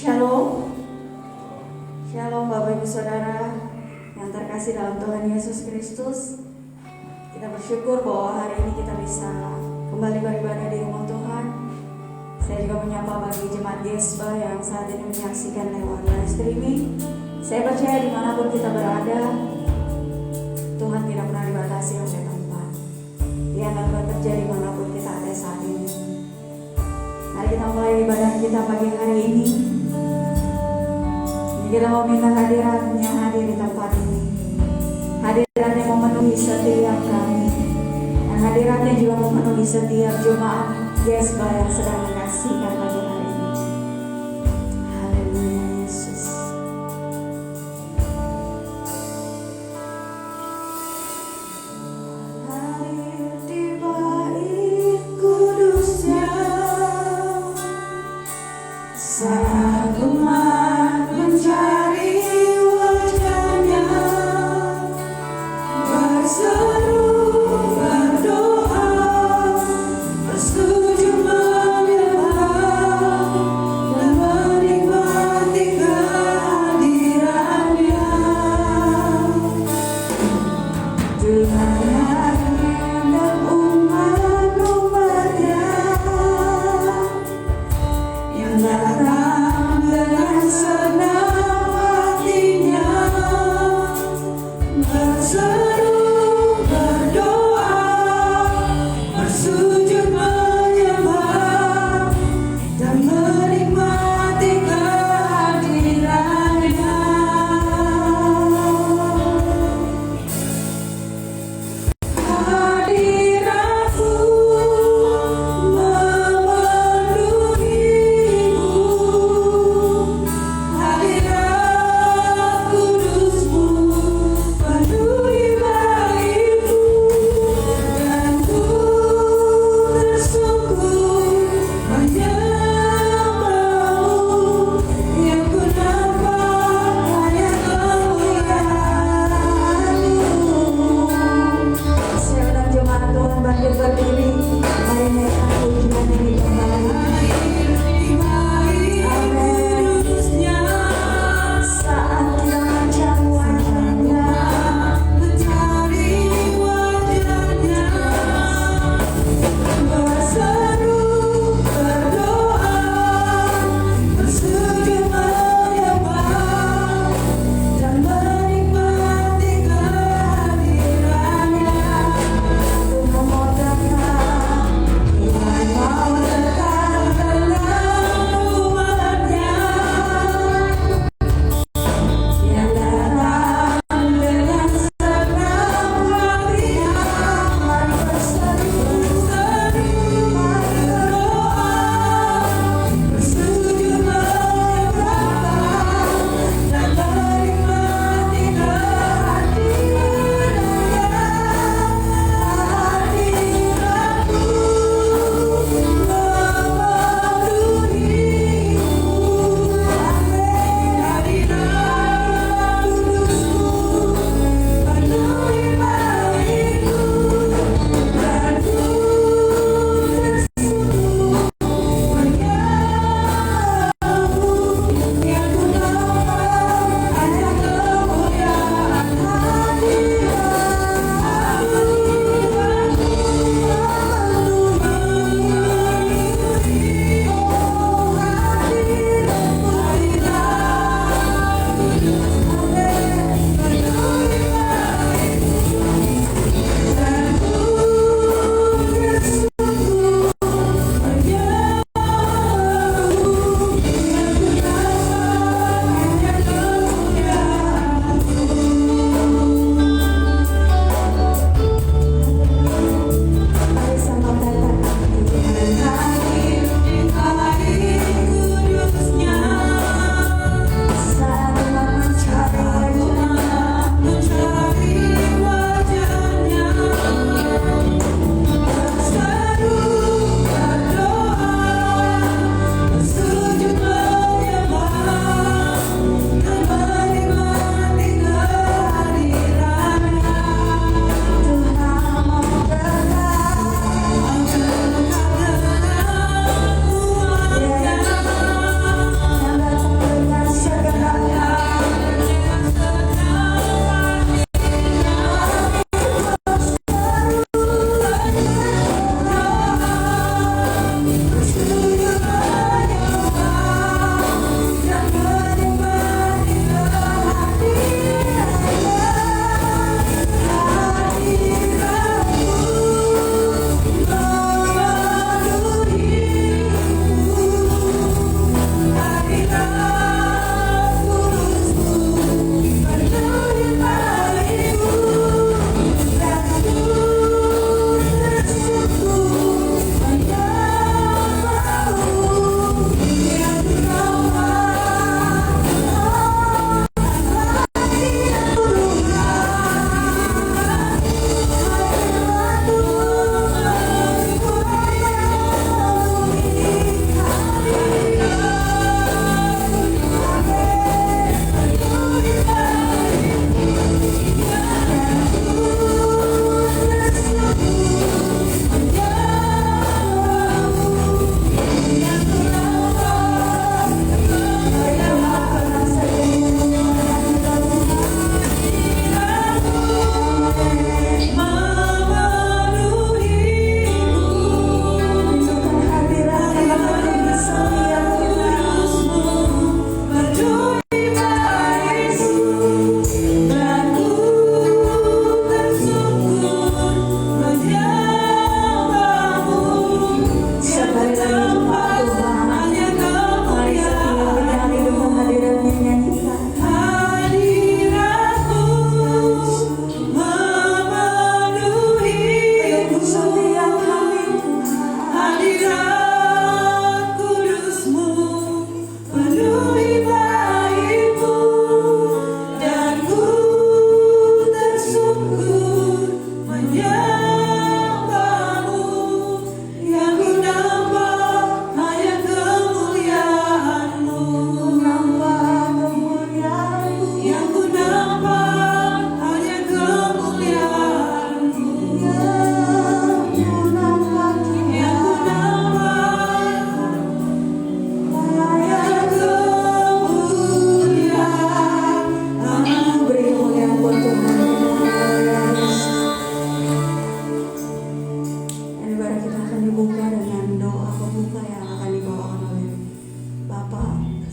Shalom, Shalom Bapak Ibu Saudara yang terkasih dalam Tuhan Yesus Kristus. Kita bersyukur bahwa hari ini kita bisa kembali beribadah di rumah Tuhan. Saya juga menyapa bagi jemaat Gesba yang saat ini menyaksikan lewat live streaming. Saya percaya dimanapun kita berada, Tuhan tidak pernah dibatasi oleh tempat. Dia akan bekerja dimanapun kita ada saat ini. Mari kita mulai ibadah kita pagi hari ini. Kita mau minta hadiratnya hadir di tempat ini. Hadiratnya memenuhi setiap kami. Dan hadiratnya juga memenuhi setiap jemaat Gesba yang sedang menyaksikan pagi hari ini. Haleluya Yesus. Hadir di bait kudusnya, saat umat mencari wajahnya, berseru berdoa, bersetuju menyembah dan menikmati kehadirannya. Tuhan dan umat-umatnya yang datang dengan senang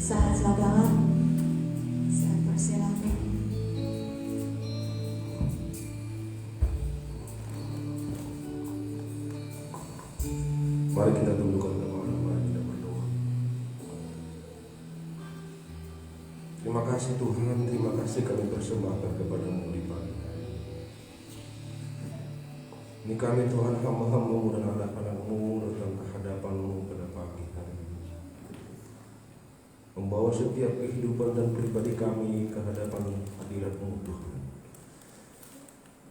Saat silakan. Saya persilakan. Mari kita tundukkan kepala, mari kita berdoa. Terima kasih Tuhan, terima kasih kami persembahkan kepada-Mu di pagi hari. Ini kami Tuhan, hamba-hamba-Mu dan anak-anak-Mu datang ke hadapan-Mu pada pagi hari ini. Membawa setiap kehidupan dan pribadi kami ke hadapan hadirat-Mu Tuhan.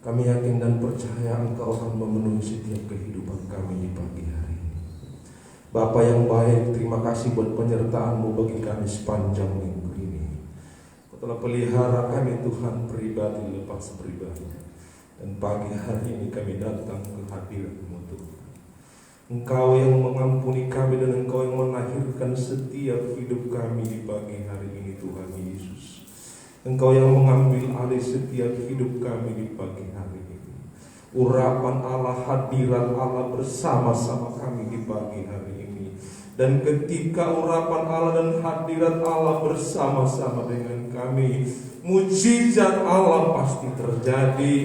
Kami yakin dan percaya Engkau akan memenuhi setiap kehidupan kami di pagi hari ini. Bapa yang baik, terima kasih buat penyertaan-Mu bagi kami sepanjang minggu ini. Kau telah pelihara kami Tuhan, pribadi lepas pribadi. Dan pagi hari ini kami datang ke hadirat-Mu Tuhan. Engkau yang mengampuni kami dan Engkau yang melahirkan setiap hidup kami di pagi hari ini Tuhan Yesus. Engkau yang mengambil alih setiap hidup kami di pagi hari ini. Urapan Allah, hadirat Allah bersama-sama kami di pagi hari ini. Dan ketika urapan Allah dan hadirat Allah bersama-sama dengan kami, mujizat Allah pasti terjadi.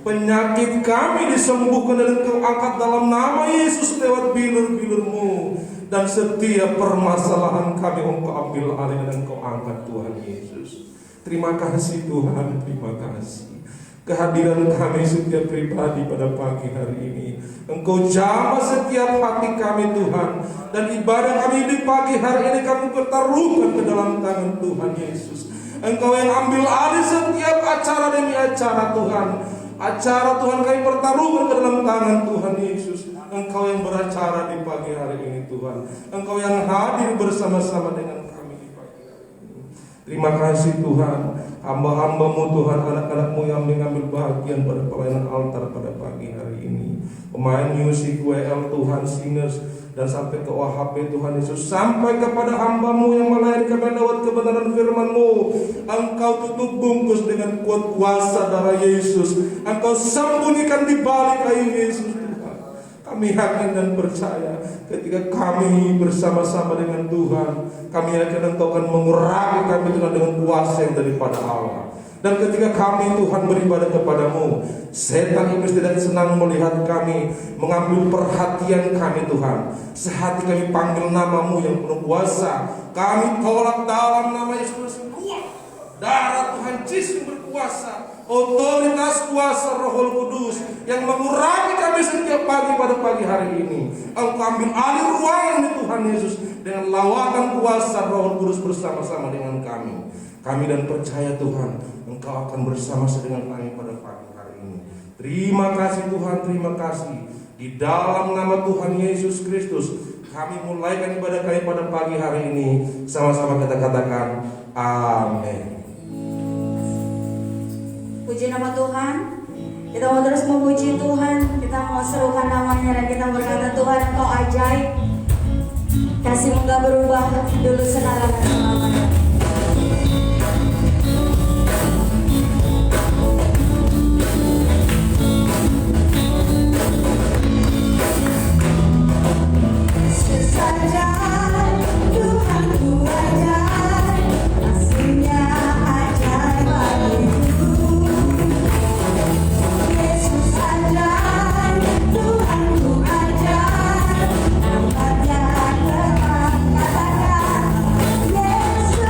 Penyakit kami disembuhkan dan Engkau angkat dalam nama Yesus lewat bilur-bilur-Mu. Dan setiap permasalahan kami Engkau ambil alih dan Engkau angkat Tuhan Yesus. Terima kasih Tuhan, terima kasih. Kehadiran kami setiap pribadi pada pagi hari ini, Engkau jamah setiap hati kami Tuhan. Dan ibadah kami di pagi hari ini kami pertaruhkan ke dalam tangan Tuhan Yesus. Engkau yang ambil alih setiap acara demi acara Tuhan. Acara Tuhan kami pertaruhkan ke dalam tangan Tuhan Yesus. Engkau yang beracara di pagi hari ini Tuhan. Engkau yang hadir bersama-sama dengan kami di pagi hari ini. Terima kasih Tuhan. Hamba-hamba-Mu Tuhan, anak-anak-Mu yang mengambil bagian pada pelayanan altar pada pagi hari ini. Pemain musik WL Tuhan, singers, dan sampai ke OHP Tuhan Yesus, sampai kepada hamba-Mu yang melayani kami lewat kebenaran firman-Mu. Engkau tutup bungkus dengan kuasa darah Yesus. Engkau sembunyikan di balik kayu Yesus Tuhan. Kami yakin dan percaya ketika kami bersama-sama dengan Tuhan, kami yakin Engkau akan mengurangi kami dengan kuasa yang daripada Allah. Dan ketika kami Tuhan beribadah kepadamu, setan iblis tidak senang melihat kami mengambil perhatian kami Tuhan. Sehati kami panggil namamu yang penuh kuasa. Kami tolak dalam nama Yesus keluar. Darah Tuhan Yesus berkuasa. Otoritas kuasa Roh Kudus yang mengurangi kami setiap pagi pada pagi hari ini. Engkau ambil alih ruangan di Tuhan Yesus dengan lawatan kuasa Roh Kudus bersama-sama dengan kami. Kami dan percaya Tuhan, Engkau akan bersama-sama dengan kami pada pagi hari ini. Terima kasih Tuhan, terima kasih. Di dalam nama Tuhan Yesus Kristus, kami mulaikan ibadah kami pada pagi hari ini. Sama-sama kita katakan, amin. Puji nama Tuhan. Kita mau terus memuji Tuhan. Kita mau serukan namanya dan kita berkata, Tuhan Engkau ajaib. Kasih-Mu gak berubah dulu sekarang dan selamanya. Saja Tuhan ku ajaib, kasih-Nya ajaib bagiku. Yesus ajaib, Tuhan ku ajaib, nampaknya teman katakan Yesus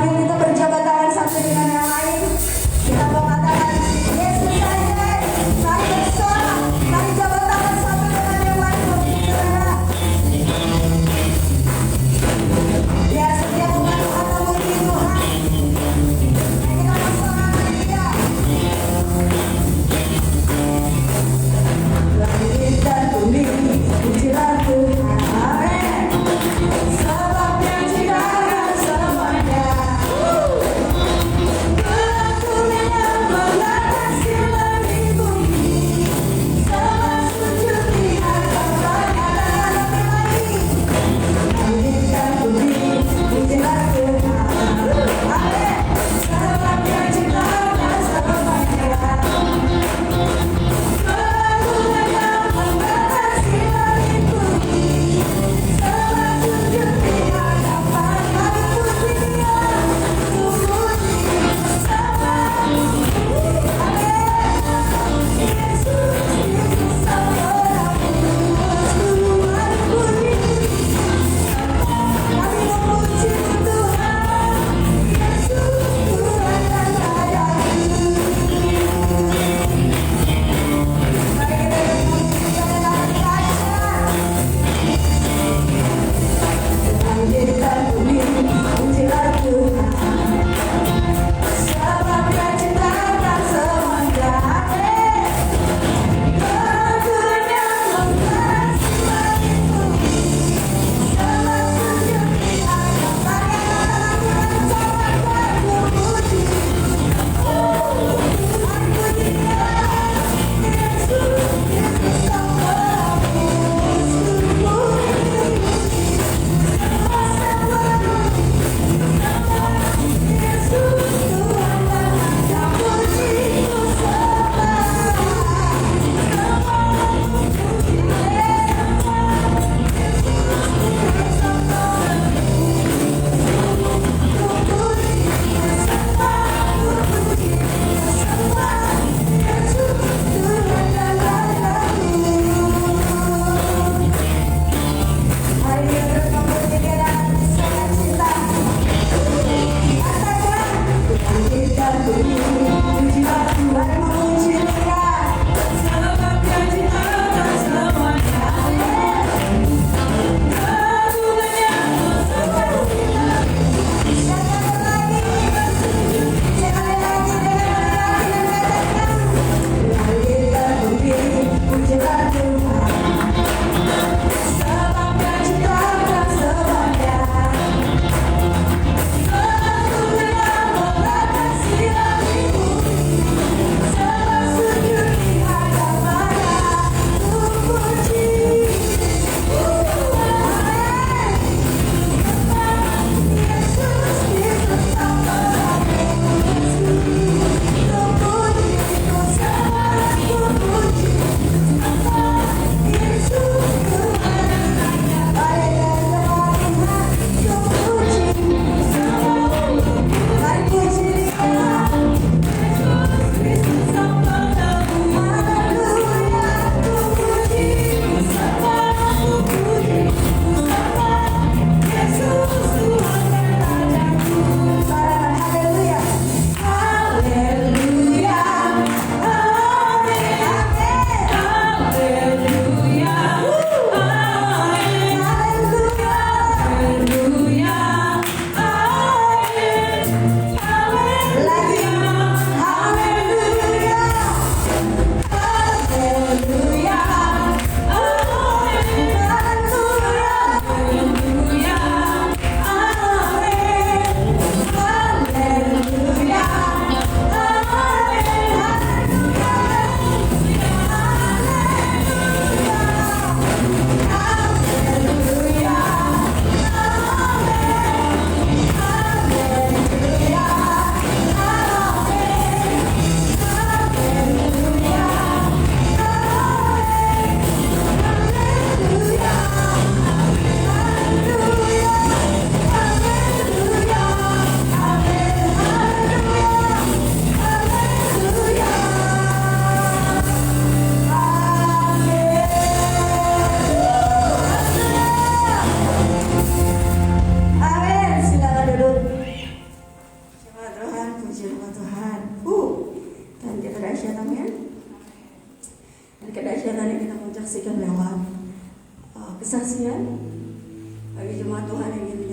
Mari kita berjabat tangan satu dengan yang lain. Kita mengatakan Yesus saja. Mari bersorak. Mari jabat tangan satu dengan yang lain. Saudara. Ya, setiap umat Tuhan memuji Tuhan. Kita bersorak dia. Langit dan bumi, pujilah Tuhan. Amin. Sebab Dia ciptakan semuanya.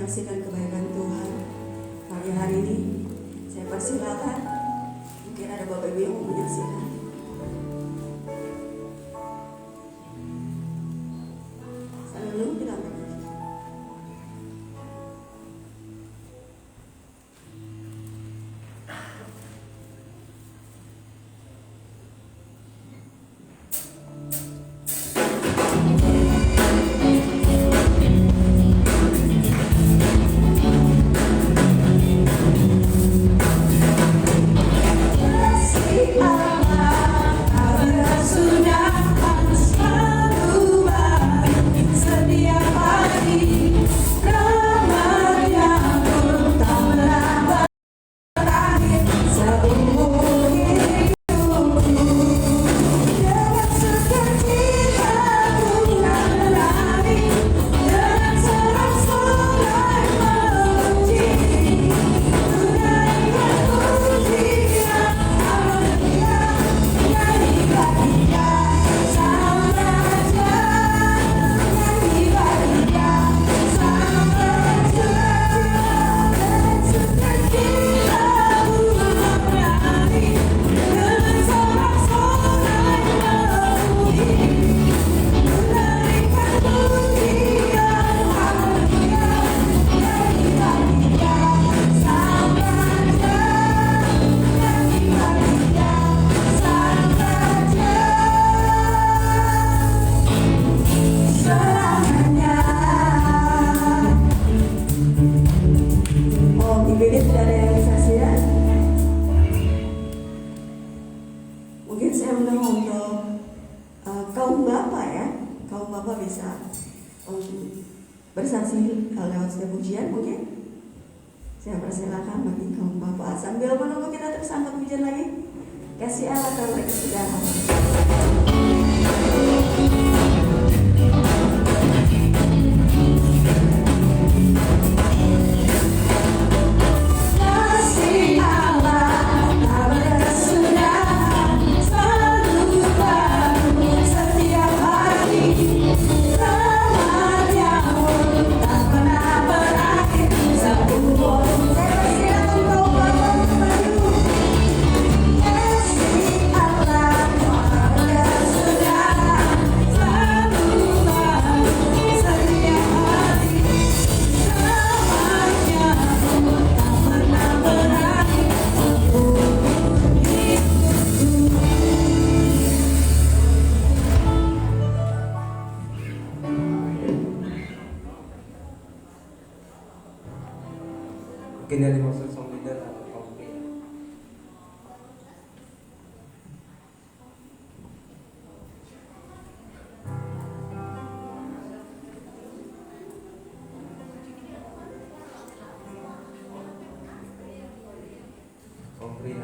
kasih dan kebaikan Tuhan. Pagi hari ini saya persilakan, mungkin ada Bapak Ibu yang mau menyaksikan. Sambil menunggu kita ambil. Kasih Allah, karena sudah selalu baik setiap hari. Rahmat-Nya pun tak pernah berakhir seumur hidupku. Dengan sukacita Tuhan berlari, dengan sorak-sorai memuji. Tunaikan pujian, haleluya, nyanyi bagi Dia Sang Raja, nyanyi bagi Dia Sang Raja. Dengan sukacita Tuhan berlari, dengan sorak-sorai memuji. Tunaikan pujian, haleluya, nyanyi bagi Dia Sang Raja, nyanyi bagi Dia Sang Raja. Selamanya. Oh, di BD tidak ada realisasi ya. Mungkin saya undang untuk kaum bapak ya. Kaum bapak bisa bersaksi lewat setiap pujian mungkin. Saya persilakan bagi kaum bapak sambil menunggu kita terus angkat pujian lagi. Kasih Allah karena kesudahan. Kasih Allah tak berkesudahan, selalu baru setiap hari. Rahmat-Nya pun tak pernah berakhir seumur. Saya persilakan kaum bapak maju. Kasih Allah tak berkesudahan, selalu baru setiap hari. Rahmat-Nya pun tak pernah berakhir seumur hidupku. Mungkin yang dimaksud song leader atau kaum pria. Kaum pria.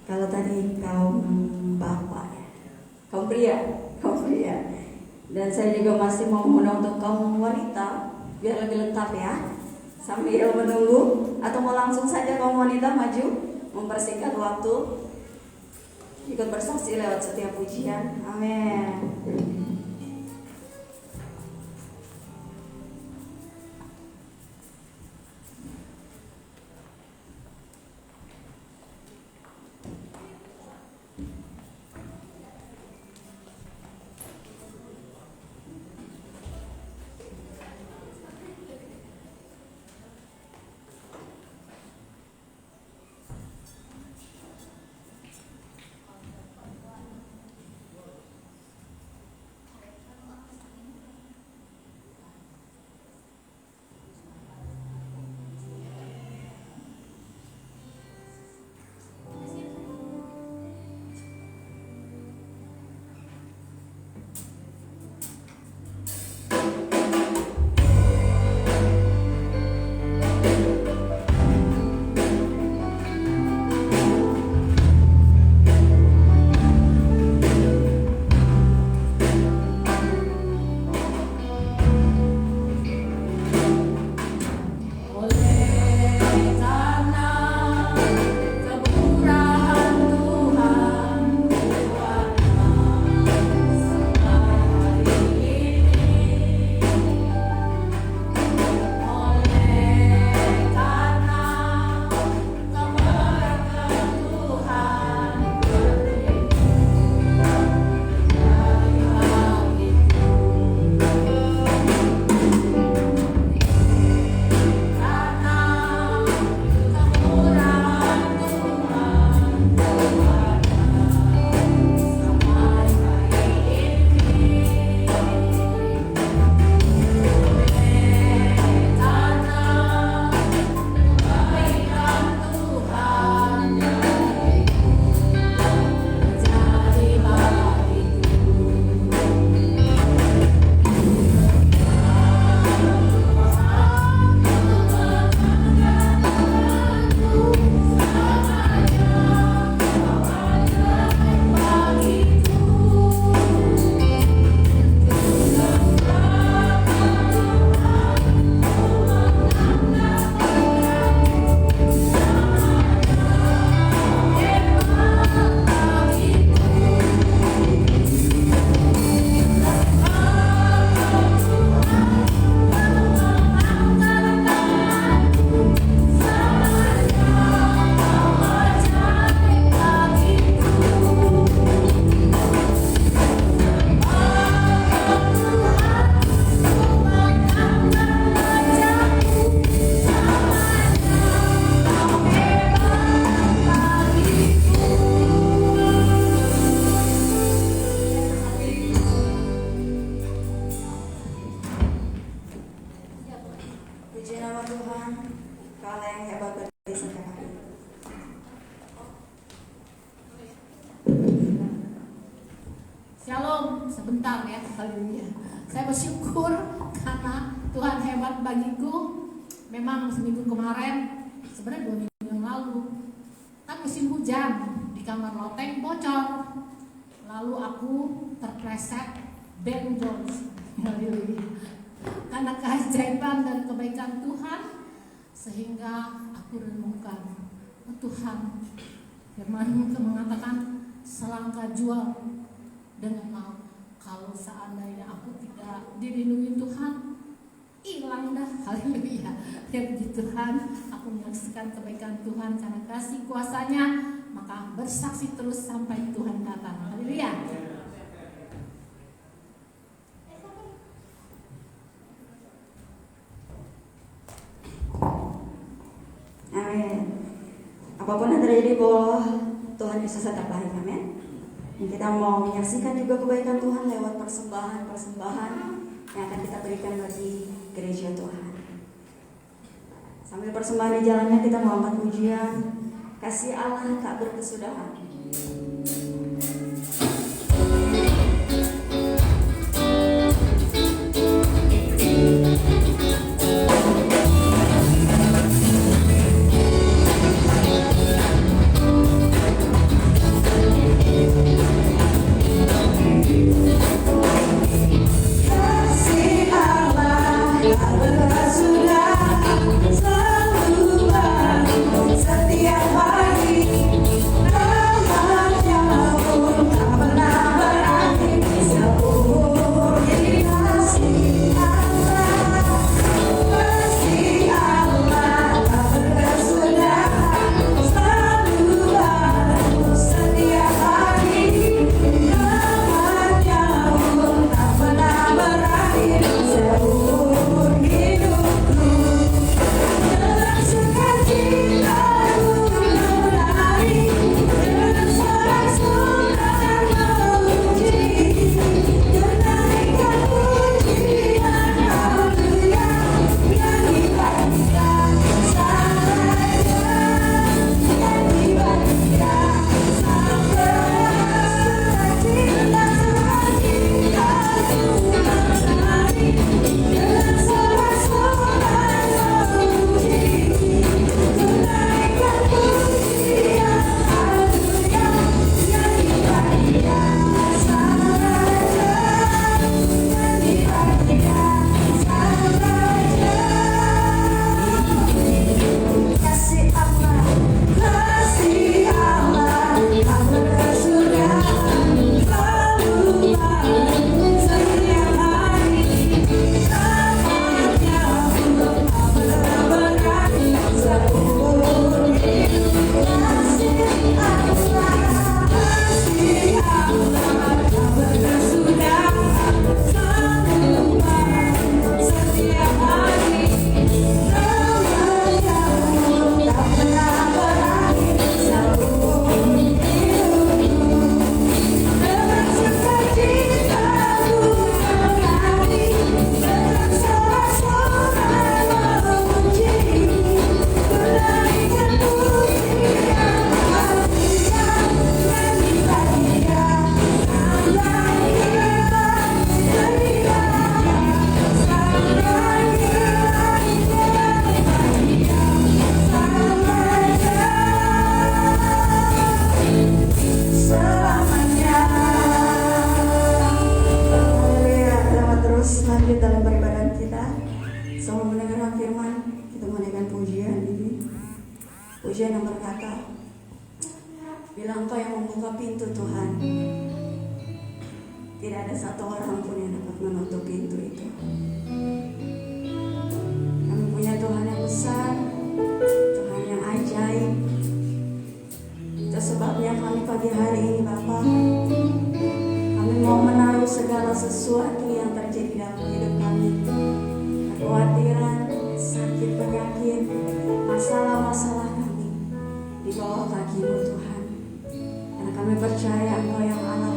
Kalau tadi kaum bapak ya, kaum pria. Dan saya juga masih mau mengundang untuk kaum wanita biar lebih lengkap ya. Sambil menunggu atau mau langsung saja kaum wanita maju mempersingkat waktu ikut bersaksi lewat setiap pujian. Amin. sebentar ya, haleluya. Saya bersyukur karena Tuhan hebat bagiku. Memang seminggu kemarin, sebenarnya 2 minggu yang lalu, kan musim hujan, di kamar loteng bocor. Lalu aku terpleset benjol, haleluya. Karena keajaiban dan kebaikan Tuhan, sehingga aku renungkan, oh Tuhan, firman-Mu mengatakan selangkah jual dengan mau. Kalau seandainya aku tidak dilindungi Tuhan, hilang dah, haleluya. Ya puji Tuhan, aku menyaksikan kebaikan Tuhan karena kasih kuasanya, maka bersaksi terus sampai Tuhan datang, haleluya. Amin. Apapun yang terjadi bahwa Tuhan Yesus tetap baik, amin. Kita mau menyaksikan juga kebaikan Tuhan lewat persembahan-persembahan yang akan kita berikan bagi gereja Tuhan. Sambil persembahan di jalannya, kita mau angkat pujian kasih Allah tak berkesudahan. adalah Engkau yang membuka pintu Tuhan. Tidak ada satu orang pun yang dapat menutup pintu itu. Kami punya Tuhan yang besar, Tuhan yang ajaib. Itu sebabnya kami pagi hari ini Bapa, kami mau menaruh segala sesuatu yang terjadi dalam hidup kami. Kekhawatiran, sakit, penyakit, masalah-masalah kami di bawah kaki-Mu Tuhan. Karena kami percaya Engkau yang Allah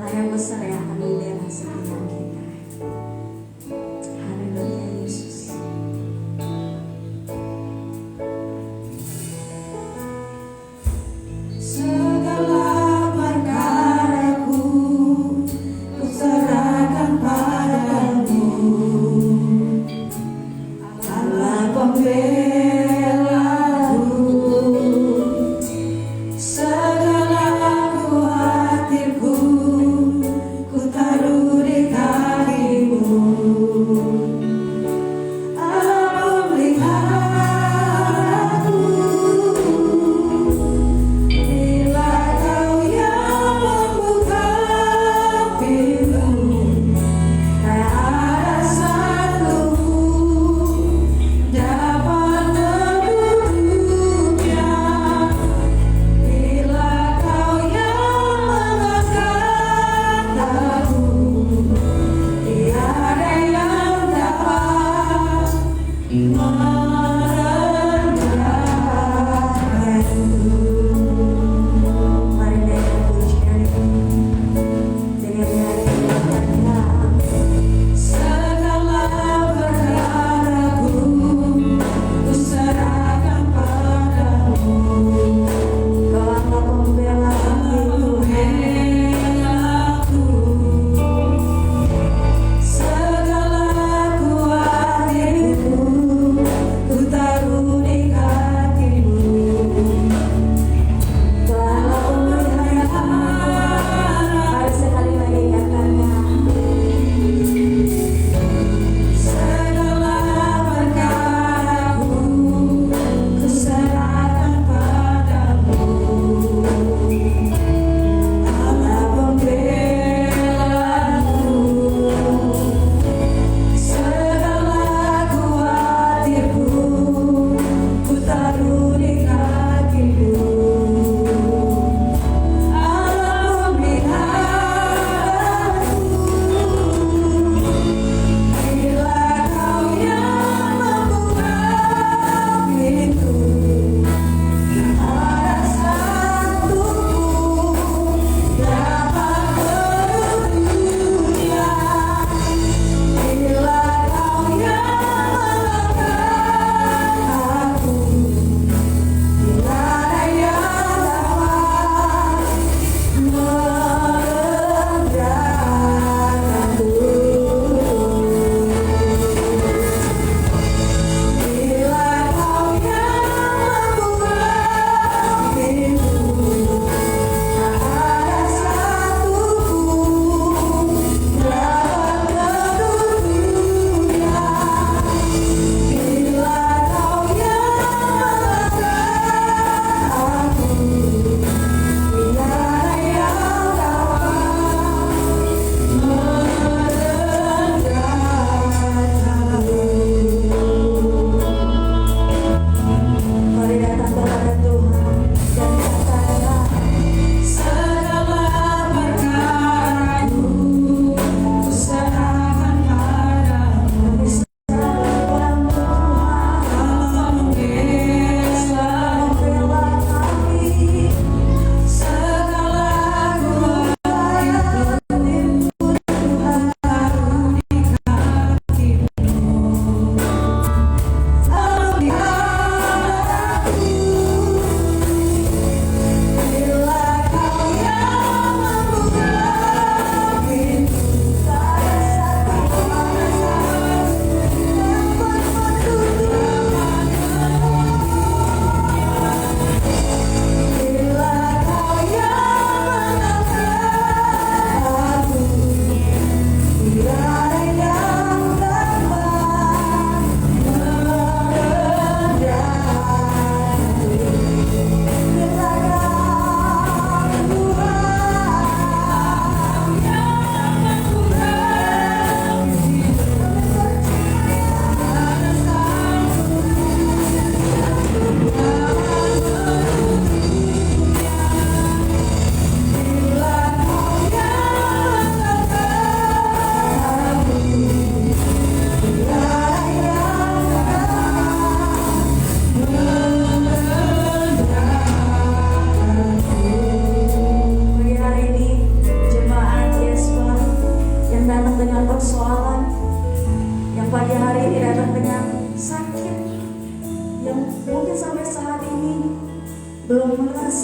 yang besar yang akan membela setiap kita. Haleluya Yesus. Segala perkaraku ku serahkan padamu, Allah pembelaku. Segala khawatirku ku taruh di kakimu.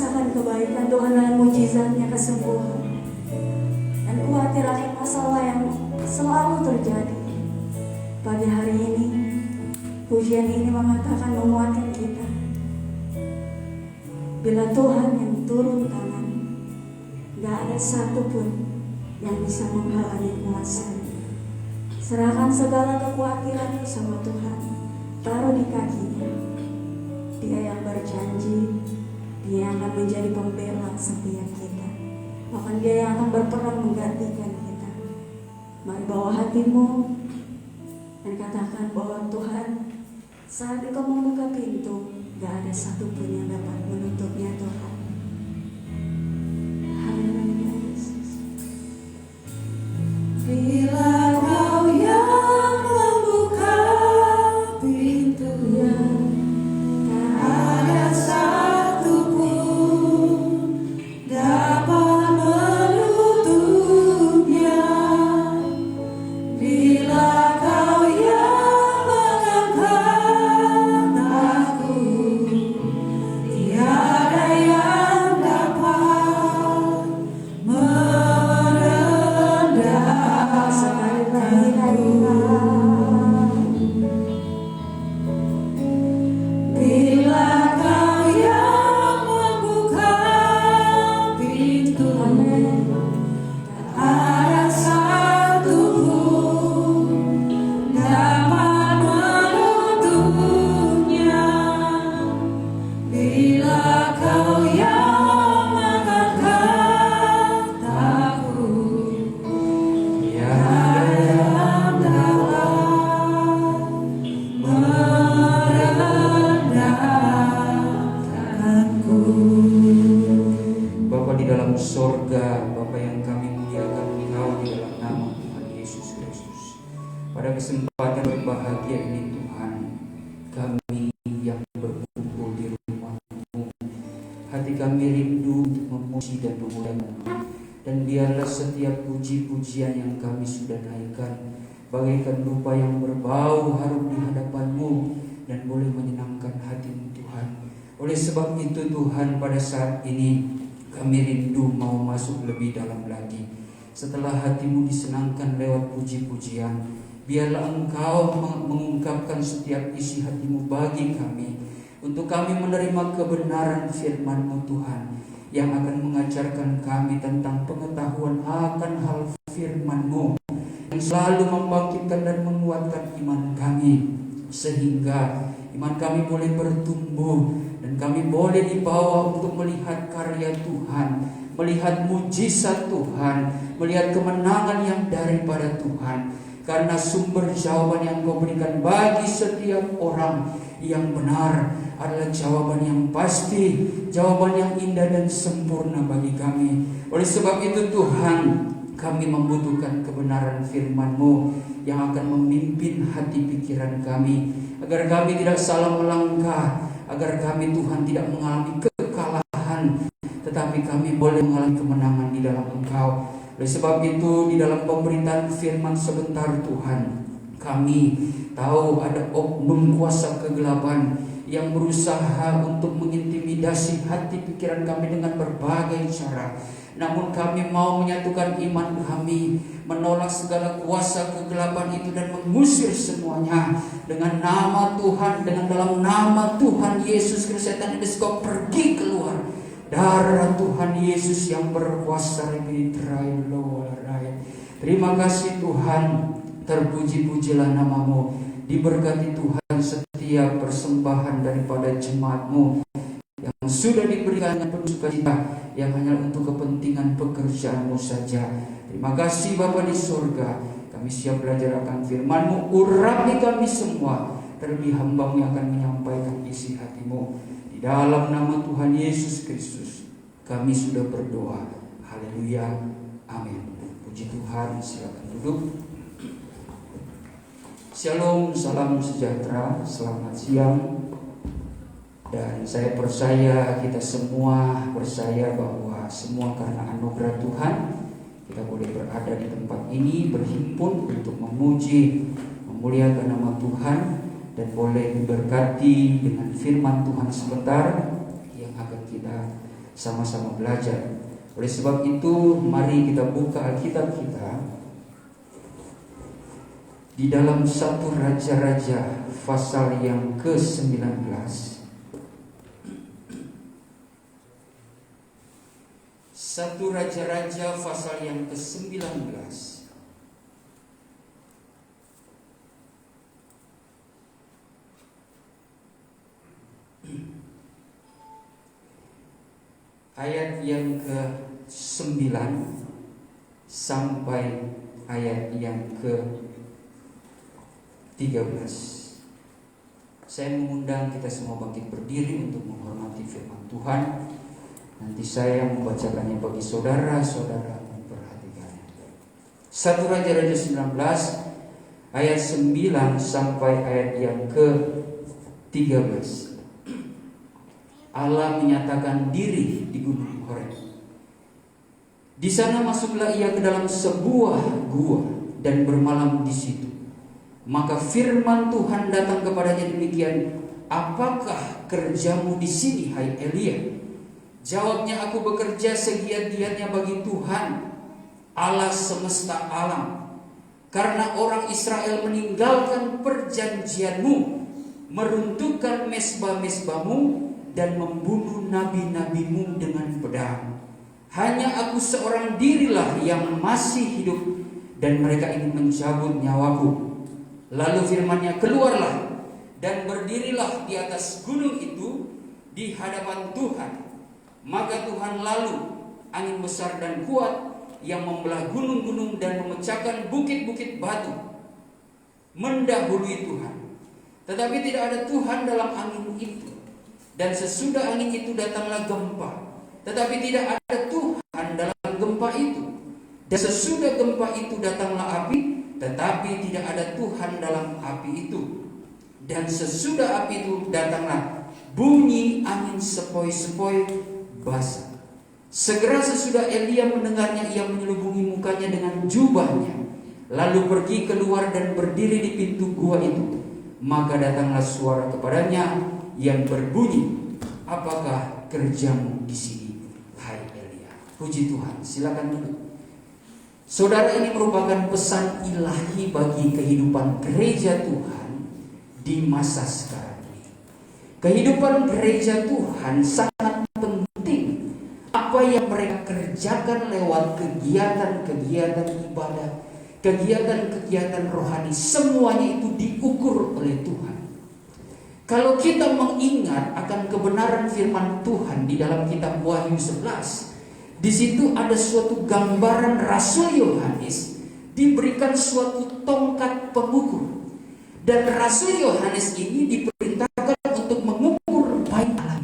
merasakan kebaikan Tuhan dan mujizatnya kesembuhan. Dan khawatir akan masalah yang selalu terjadi. Pagi hari ini, pujian ini mengatakan menguatkan kita. Bila Tuhan yang turun tangan, gak ada satupun yang bisa menghalangi kuasa-Nya. Serahkan segala kekhawatiranmu sama Tuhan, taruh di kakinya. Dia yang berjanji, Dia yang akan menjadi pembela setiap kita. Bahkan Dia yang akan berperan menggantikan kita. Mari bawa hatimu dan katakan bahwa Tuhan, saat Engkau membuka pintu, gak ada satupun yang dapat menutupnya Tuhan. Haleluya Yesus. Bila Kau yang membuka pintu, tak ada satupun dapat menutupnya. Bila Kau yang mengangkat aku, tiada yang dapat Sekali lagi Bila Kau yang membuka pintu, tak ada satupun dapat menutupnya. Bila Kau yang mengangkat aku, tiada yang dapat merendahkanku. Bapa di dalam sorga, Bapa yang kami muliakan Engkau di dalam nama Tuhan Yesus Kristus. Pada kesempatan berbahagia ini Tuhan, kami yang berkumpul di rumah-Mu, hati kami rindu untuk memuji dan memuliakan. Dan biarlah setiap puji-pujian yang kami sudah naikkan bagaikan dupa yang berbau harum di hadapan-Mu dan boleh menyenangkan hati-Mu Tuhan. Oleh sebab itu Tuhan, pada saat ini kami rindu mau masuk lebih dalam lagi. Setelah hati-Mu disenangkan lewat puji-pujian, biarlah Engkau mengungkapkan setiap isi hati-Mu bagi kami, untuk kami menerima kebenaran firman-Mu Tuhan, yang akan mengajarkan kami tentang pengetahuan akan hal firman-Mu, yang selalu membangkitkan dan menguatkan iman kami, sehingga iman kami boleh bertumbuh dan kami boleh dibawa untuk melihat karya Tuhan, melihat mujizat Tuhan, melihat kemenangan yang daripada Tuhan. Karena sumber jawaban yang Kau berikan bagi setiap orang yang benar adalah jawaban yang pasti, jawaban yang indah dan sempurna bagi kami. Oleh sebab itu Tuhan, kami membutuhkan kebenaran firman-Mu yang akan memimpin hati pikiran kami, agar kami tidak salah melangkah, agar kami Tuhan tidak mengalami kekalahan, tetapi kami boleh mengalami kemenangan di dalam Engkau. Oleh sebab itu di dalam pemberitaan firman sebentar Tuhan, kami tahu ada oknum kuasa kegelapan yang berusaha untuk mengintimidasi hati pikiran kami dengan berbagai cara. Namun kami mau menyatukan iman kami, menolak segala kuasa kegelapan itu dan mengusir semuanya dengan nama Tuhan, dengan dalam nama Tuhan Yesus Kristus. Setan iblis kau pergi keluar. Darah Tuhan Yesus yang berkuasa. Terima kasih Tuhan, terpuji-pujilah nama-Mu. Diberkati Tuhan setiap persembahan daripada jemaat-Mu yang sudah diberikan dengan penuh sukacita, yang hanya untuk kepentingan pekerjaan-Mu saja. Terima kasih Bapa di surga. Kami siap belajar akan firman-Mu. Urapi kami semua, terlebih hamba-Mu yang akan menyampaikan isi hati-Mu. Di dalam nama Tuhan Yesus Kristus kami sudah berdoa. Haleluya, amin. Puji Tuhan. Silakan duduk. Shalom, salam sejahtera, selamat siang. Dan saya percaya kita semua percaya bahwa semua karena anugerah Tuhan kita boleh berada di tempat ini, berhimpun untuk memuji, memuliakan nama Tuhan, dan boleh diberkati dengan firman Tuhan sebentar yang akan kita sama-sama belajar. Oleh sebab itu, mari kita buka Alkitab kita di dalam 1 Raja-Raja pasal yang ke-19. 1 Raja-Raja pasal yang ke-19. Ayat yang ke-9 sampai ayat yang ke-13. Saya mengundang kita semua bangkit berdiri untuk menghormati firman Tuhan. Nanti saya membacakannya bagi saudara-saudara memperhatikannya. 1 Raja-Raja 19 ayat 9 sampai ayat yang ke-13. Allah menyatakan diri di Gunung Horeb. Di sana masuklah ia ke dalam sebuah gua dan bermalam di situ. Maka firman Tuhan datang kepadanya demikian, "Apakah kerjamu di sini, hai Elia?" Jawabnya, "Aku bekerja segiat-giatnya bagi Tuhan, Allah semesta alam. Karena orang Israel meninggalkan perjanjianmu, meruntuhkan mezbah-mezbahmu, dan membunuh nabi-nabimu dengan pedang. Hanya aku seorang dirilah yang masih hidup, dan mereka ingin mencabut nyawaku." Lalu firman-Nya, "Keluarlah dan berdirilah di atas gunung itu di hadapan Tuhan." Maka Tuhan lalu angin besar dan kuat yang membelah gunung-gunung dan memecahkan bukit-bukit batu mendahului Tuhan. Tetapi tidak ada Tuhan dalam angin itu. Dan sesudah angin itu datanglah gempa. Tetapi tidak ada Tuhan dalam gempa itu. Dan sesudah gempa itu datanglah api. Tetapi tidak ada Tuhan dalam api itu. Dan sesudah api itu datanglah bunyi angin sepoi-sepoi basah. Segera sesudah Elia mendengarnya, ia menyelubungi mukanya dengan jubahnya, lalu pergi keluar dan berdiri di pintu gua itu. Maka datanglah suara kepadanya yang berbunyi, "Apakah kerjamu di sini, hai Elia?" Puji Tuhan. Silakan duduk. Saudara, ini merupakan pesan ilahi bagi kehidupan gereja Tuhan di masa sekarang ini. Kehidupan gereja Tuhan sangat penting. Apa yang mereka kerjakan lewat kegiatan-kegiatan ibadah, kegiatan-kegiatan rohani, semuanya itu diukur oleh Tuhan. Kalau kita mengingat akan kebenaran firman Tuhan di dalam kitab Wahyu 11, di situ ada suatu gambaran Rasul Yohanes diberikan suatu tongkat pengukur. Dan Rasul Yohanes ini diperintahkan untuk mengukur bait Allah.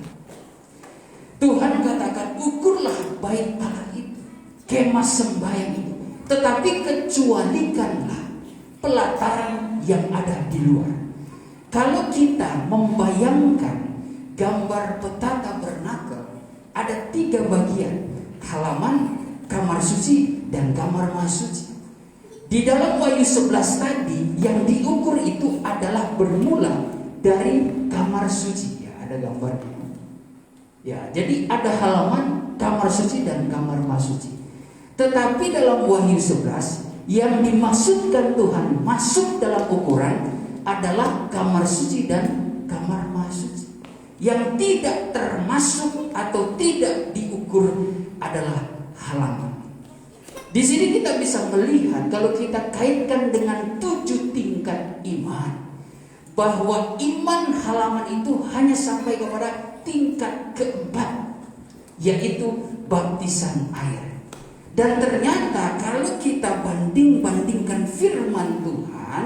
Tuhan katakan, "Ukurlah bait Allah itu, kemah sembahyang itu, tetapi kecualikanlah pelataran yang ada di luar." Kalau kita membayangkan gambar peta tabernakel, ada 3 bagian: halaman, kamar suci, dan kamar mahasuci. Di dalam Wahyu 11 tadi, yang diukur itu adalah bermula dari kamar suci. Ya, ada gambarnya. Ya, jadi ada halaman, kamar suci, dan kamar mahasuci. Tetapi dalam Wahyu 11, yang dimaksudkan Tuhan masuk dalam ukuran adalah kamar suci dan kamar mahasuci. Yang tidak termasuk atau tidak diukur adalah halaman. Di sini kita bisa melihat, kalau kita kaitkan dengan 7 tingkat iman, bahwa iman halaman itu hanya sampai kepada tingkat keempat, yaitu baptisan air. Dan ternyata kalau kita banding-bandingkan firman Tuhan,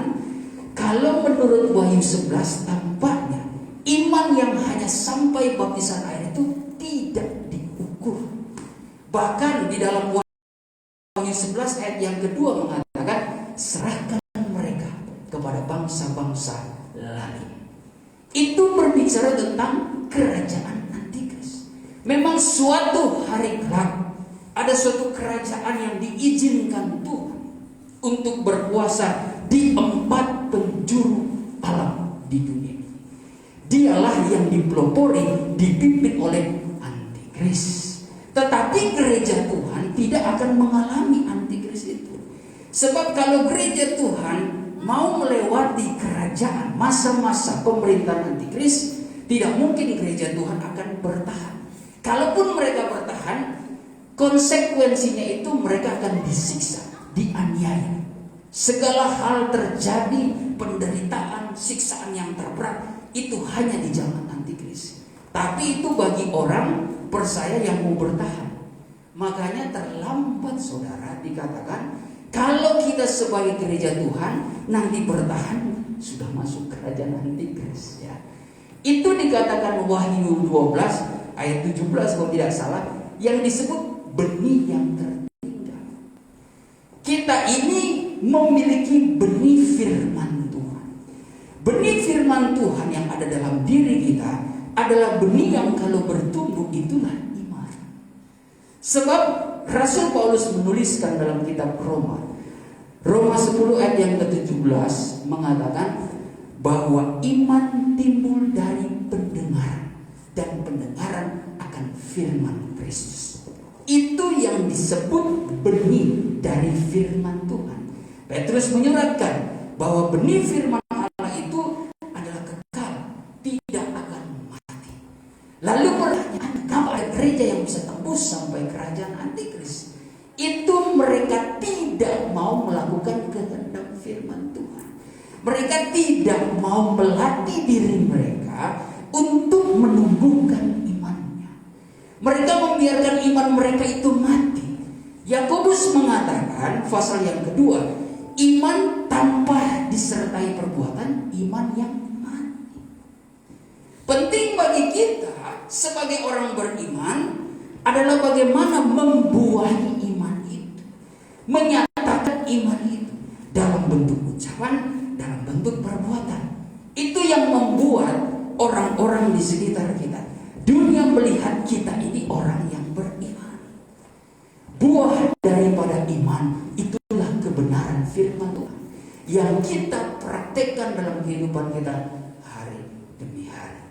kalau menurut Wahyu 11 tampaknya iman yang hanya sampai baptisan air itu tidak diukur. Bahkan di dalam Wahyu 11 ayat yang kedua mengatakan, "Serahkan mereka kepada bangsa-bangsa lain." Itu berbicara tentang kerajaan Antikris. Memang suatu hari kelak ada suatu kerajaan yang diizinkan Tuhan untuk berkuasa di 4 penjuru alam di dunia ini. Dialah yang dipelopori, dipimpin oleh Antikris. Tetapi gereja Tuhan tidak akan mengalami antikris itu. Sebab kalau gereja Tuhan mau melewati kerajaan, masa-masa pemerintahan antikris, tidak mungkin gereja Tuhan akan bertahan. Kalaupun mereka bertahan, konsekuensinya itu mereka akan disiksa, dianiaya. Segala hal terjadi, penderitaan, siksaan yang terberat, itu hanya di zaman antikris. Tapi itu bagi orang percaya yang mau bertahan. Makanya terlambat saudara dikatakan, kalau kita sebagai gereja Tuhan nanti bertahan, sudah masuk kerajaan antikris ya. Itu dikatakan Wahyu 12 ayat 17 kalau tidak salah, yang disebut benih yang tertinggal. Kita ini memiliki benih firman Tuhan. Benih firman Tuhan yang ada dalam diri kita adalah benih yang kalau bertumbuh itulah iman. Sebab Rasul Paulus menuliskan dalam kitab Roma 10 ayat yang ke-17 mengatakan bahwa iman timbul dari pendengaran, dan pendengaran akan firman Kristus. Itu yang disebut benih dari firman Tuhan. Petrus menyuratkan bahwa benih firman Allah itu adalah kekal, tidak akan mati. Lalu pertanyaan, kenapa ada gereja yang bisa tembus sampai kerajaan antikris? Itu mereka tidak mau melakukan kehendak firman Tuhan. Mereka tidak mau melatih diri mereka untuk menumbuhkan imannya. Mereka membiarkan iman mereka itu mati. Yakobus mengatakan pasal yang kedua, iman tanpa disertai perbuatan, iman yang mati. Penting bagi kita sebagai orang beriman adalah bagaimana membuahi iman itu, menyatakan iman itu dalam bentuk ucapan, dalam bentuk perbuatan. Itu yang membuat orang-orang di sekitar kita, dunia melihat kita ini orang yang beriman. Buah daripada iman itulah kebenaran firman Tuhan yang kita praktekkan dalam kehidupan kita hari demi hari.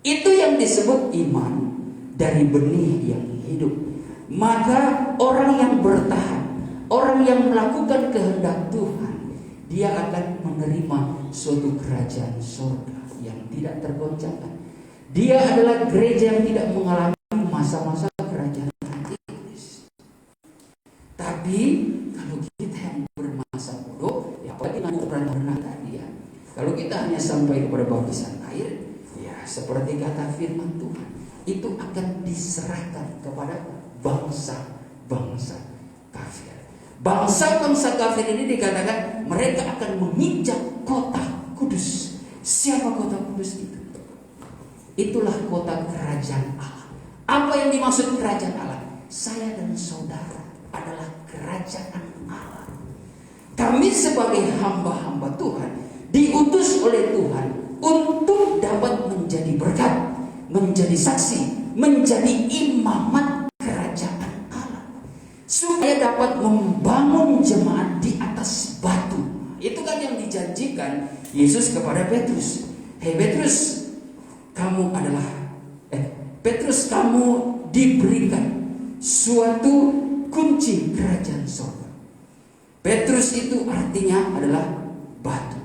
Itu yang disebut iman dari benih yang hidup. Maka orang yang bertahan, orang yang melakukan kehendak Tuhan, dia akan menerima suatu kerajaan surga yang tidak tergoncangkan. Dia adalah gereja yang tidak mengalami masa-masa kerajaan antikris. Tapi kalau kita yang bermasa bodoh, ya apalagi dengan ukuran berenang tadi ya, kalau kita hanya sampai kepada baptisan air, ya seperti kata firman Tuhan, itu akan diserahkan kepada bangsa-bangsa kafir. Bangsa-bangsa kafir ini dikatakan mereka akan menginjak kota kudus. Siapa kota kudus itu? Itulah kota kerajaan Allah. Apa yang dimaksud kerajaan Allah? Saya dan saudara adalah kerajaan Allah. Kami sebagai hamba-hamba Tuhan diutus oleh Tuhan untuk dapat menjadi berkat, menjadi saksi, menjadi imamat kerajaan Allah, supaya dapat membangun jemaat di atas batu. Itu kan yang dijanjikan Yesus kepada Petrus. Hei Petrus, kamu diberikan suatu kunci kerajaan surga. Petrus itu artinya adalah batu,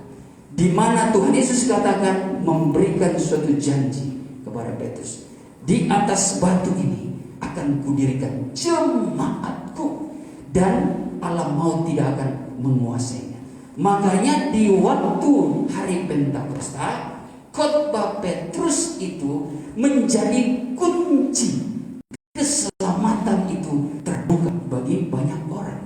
di mana Tuhan Yesus katakan memberikan suatu janji kepada Petrus. Di atas batu ini akan kudirikan jemaatku, dan alam maut tidak akan menguasainya. Makanya di waktu hari Pentakosta, khotbah Petrus itu menjadi kunci keselamatan itu terbuka bagi banyak orang.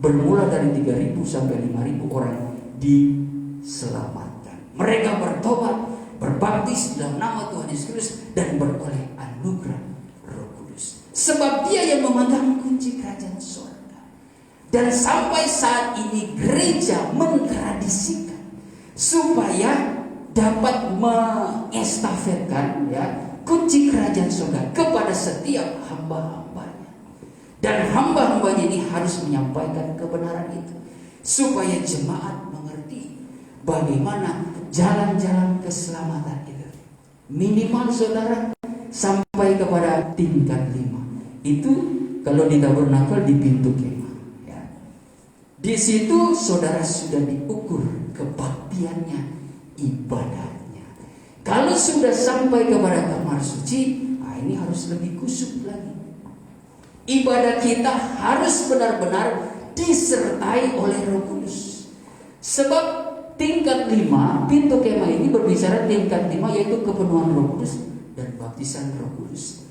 Bermula dari 3.000 sampai 5.000 orang diselamatkan. Mereka bertobat, berbaptis dalam nama Tuhan Yesus Kristus, dan beroleh anugerah Roh Kudus. Sebab Dia yang memegang kunci kerajaan surga. Dan sampai saat ini gereja mentradisikan supaya dapat mengestafetkan ya kunci kerajaan surga kepada setiap hamba-hambanya. Dan hamba-hambanya ini harus menyampaikan kebenaran itu supaya jemaat mengerti bagaimana jalan-jalan keselamatan itu. Minimal saudara sampai kepada tingkat 5, itu kalau di tabernakel di pintu kemah, ya. Di situ saudara sudah diukur kebaktiannya, ibadahnya. Kalau sudah sampai kepada kamar suci, ini harus lebih kusuk lagi. Ibadah kita harus benar-benar disertai oleh Roh Kudus. Sebab tingkat 5, pintu kemah ini berbicara tingkat 5, yaitu kepenuhan Roh Kudus dan baptisan Roh Kudus.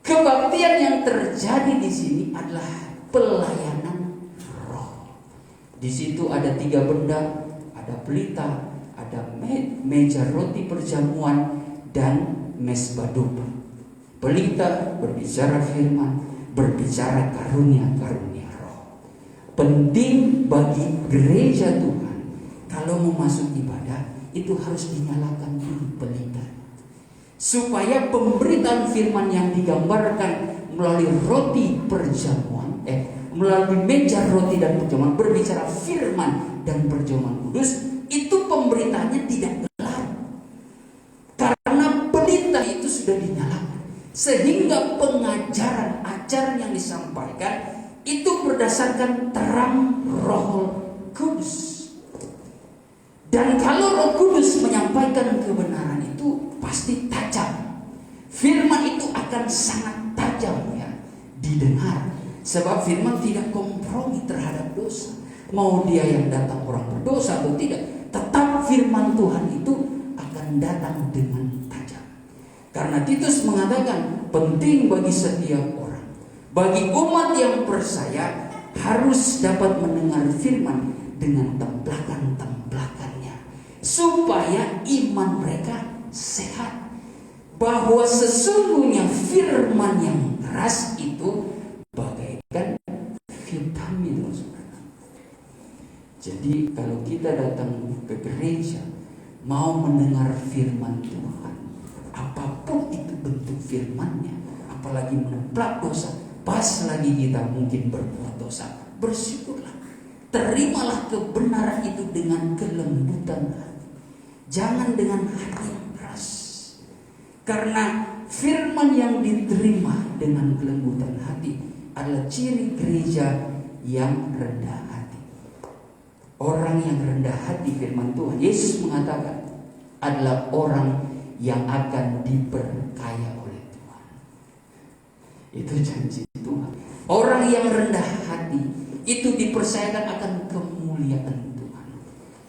Kebaktian yang terjadi di sini adalah pelayanan roh. Di situ ada 3 benda, ada pelita, ada meja roti perjamuan, dan mesbah domba. Pelita berbicara firman, berbicara karunia-karunia roh. Penting bagi gereja Tuhan, kalau mau masuk ibadah itu harus dinyalakan dulu pelita, supaya pemberitaan firman yang digambarkan melalui roti perjamuan, melalui meja roti dan perjamuan, berbicara firman dan perjamuan kudus, itu pemberitaannya tidak gelap, karena pelita itu sudah dinyalakan, sehingga pengajaran ajaran yang disampaikan itu berdasarkan terang Roh Kudus. Dan kalau Roh Kudus menyampaikan kebenaran itu pasti tajam. Firman itu akan sangat tajam ya didengar. Sebab firman tidak kompromi terhadap dosa. Mau dia yang datang orang berdosa atau tidak, tetap firman Tuhan itu akan datang dengan tajam. Karena Titus mengatakan penting bagi setiap orang, bagi umat yang percaya, harus dapat mendengar firman dengan templakan-templakannya, supaya iman mereka sehat. Bahwa sesungguhnya firman yang keras itu bagaikan vitamin. Jadi kalau kita datang ke gereja mau mendengar firman Tuhan, apapun itu bentuk firmannya, apalagi meneprak dosa, pas lagi kita mungkin berbuat dosa, bersyukurlah, terimalah kebenaran itu dengan kelembutan hati, jangan dengan hati yang keras. Karena firman yang diterima dengan kelembutan hati adalah ciri gereja yang rendah hati. Orang yang rendah hati, firman Tuhan Yesus mengatakan, adalah orang yang akan diperkaya oleh Tuhan. Itu janji Tuhan. Orang yang rendah hati itu dipercayakan akan kemuliaan Tuhan.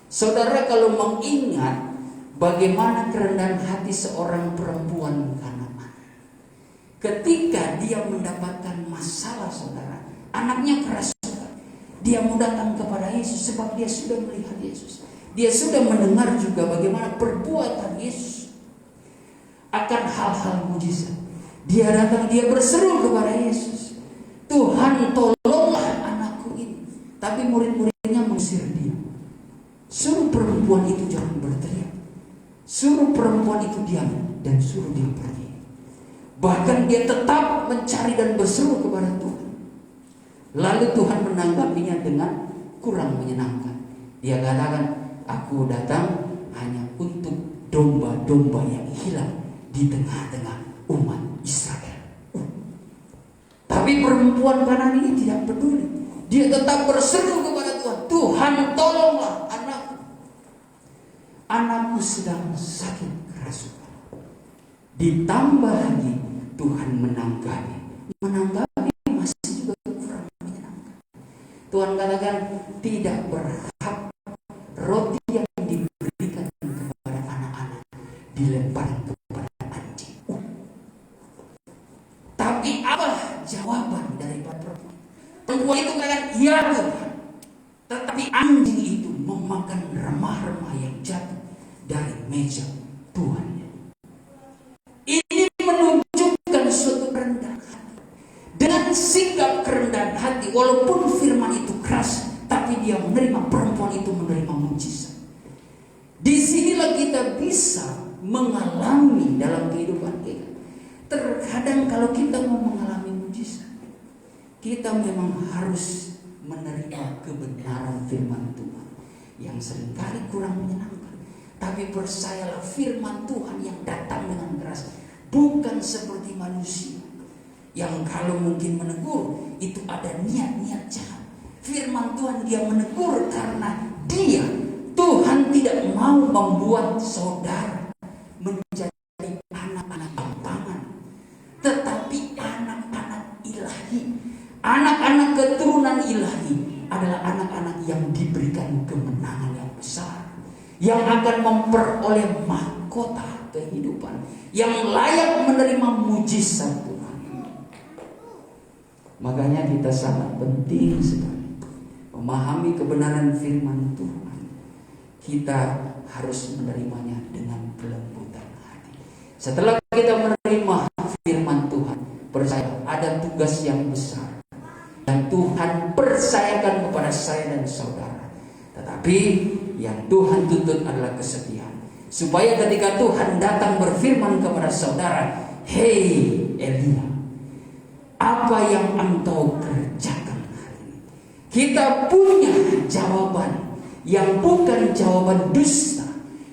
Saudara, kalau mengingat bagaimana kerendahan hati seorang perempuan Kanaan, ketika dia mendapatkan masalah, saudara, anaknya keras, dia mau datang kepada Yesus sebab dia sudah melihat Yesus. Dia sudah mendengar juga bagaimana perbuatan Yesus akan hal-hal mujizat. Dia datang, dia berseru kepada Yesus, Tuhan tolonglah anakku ini. Tapi murid-muridnya mengusir dia. Suruh perempuan itu jangan berteriak, suruh perempuan itu diam, dan suruh dia pergi. Bahkan dia tetap mencari dan berseru kepada Tuhan. Lalu Tuhan menanggapinya dengan kurang menyenangkan. Dia katakan, aku datang hanya untuk domba-domba yang hilang di tengah-tengah umat Israel. Tapi perempuan Kanaan ini tidak peduli. Dia tetap berseru kepada Tuhan, Tuhan tolonglah anakku. Anakku sedang sakit kerasukan. Ditambah lagi Tuhan menanggapi masih juga kurang menyenangkan. Tuhan katakan, tidak berhak roti yang diberikan kepada anak-anak dilemparkan kepada anjing. Tapi apa jawaban daripada perempuan? Perempuan itu katakan, ya Tuhan. Tetapi anjing itu memakan remah-remah yang jatuh dari meja Tuhan. Ini menunjukkan suatu kerendahan hati. Dengan sikap kerendahan hati, walaupun firman itu keras, tapi dia menerima, perempuan itu menerima mujizat. Disinilah kita bisa mengalami dalam kehidupan kita. Terkadang kalau kita mau mengalami mujizat, kita memang harus menerima kebenaran firman Tuhan yang seringkali kurang menyenangkan. Tapi percayalah, firman Tuhan yang datang dengan keras bukan seperti manusia. yang kalau mungkin menegur itu ada niat-niat jahat. Firman Tuhan dia menegur karena Tuhan tidak mau membuat saudara menjadi anak-anak gampangan, tetapi anak-anak ilahi. Anak-anak keturunan ilahi adalah anak-anak yang diberikan kemenangan yang besar, yang akan memperoleh mahkota kehidupan, yang layak menerima mujizat Tuhan. Makanya kita sangat penting sekali memahami kebenaran firman Tuhan. Kita harus menerimanya dengan kelembutan hati. Setelah kita menerima firman Tuhan, percaya ada tugas yang besar yang Tuhan percayakan kepada saya dan saudara. Tetapi yang Tuhan tuntut adalah kesetiaan, supaya ketika Tuhan datang berfirman kepada saudara, "Hei Elia, apa yang engkau kerjakan hari ini?" Kita punya jawaban yang bukan jawaban dusta,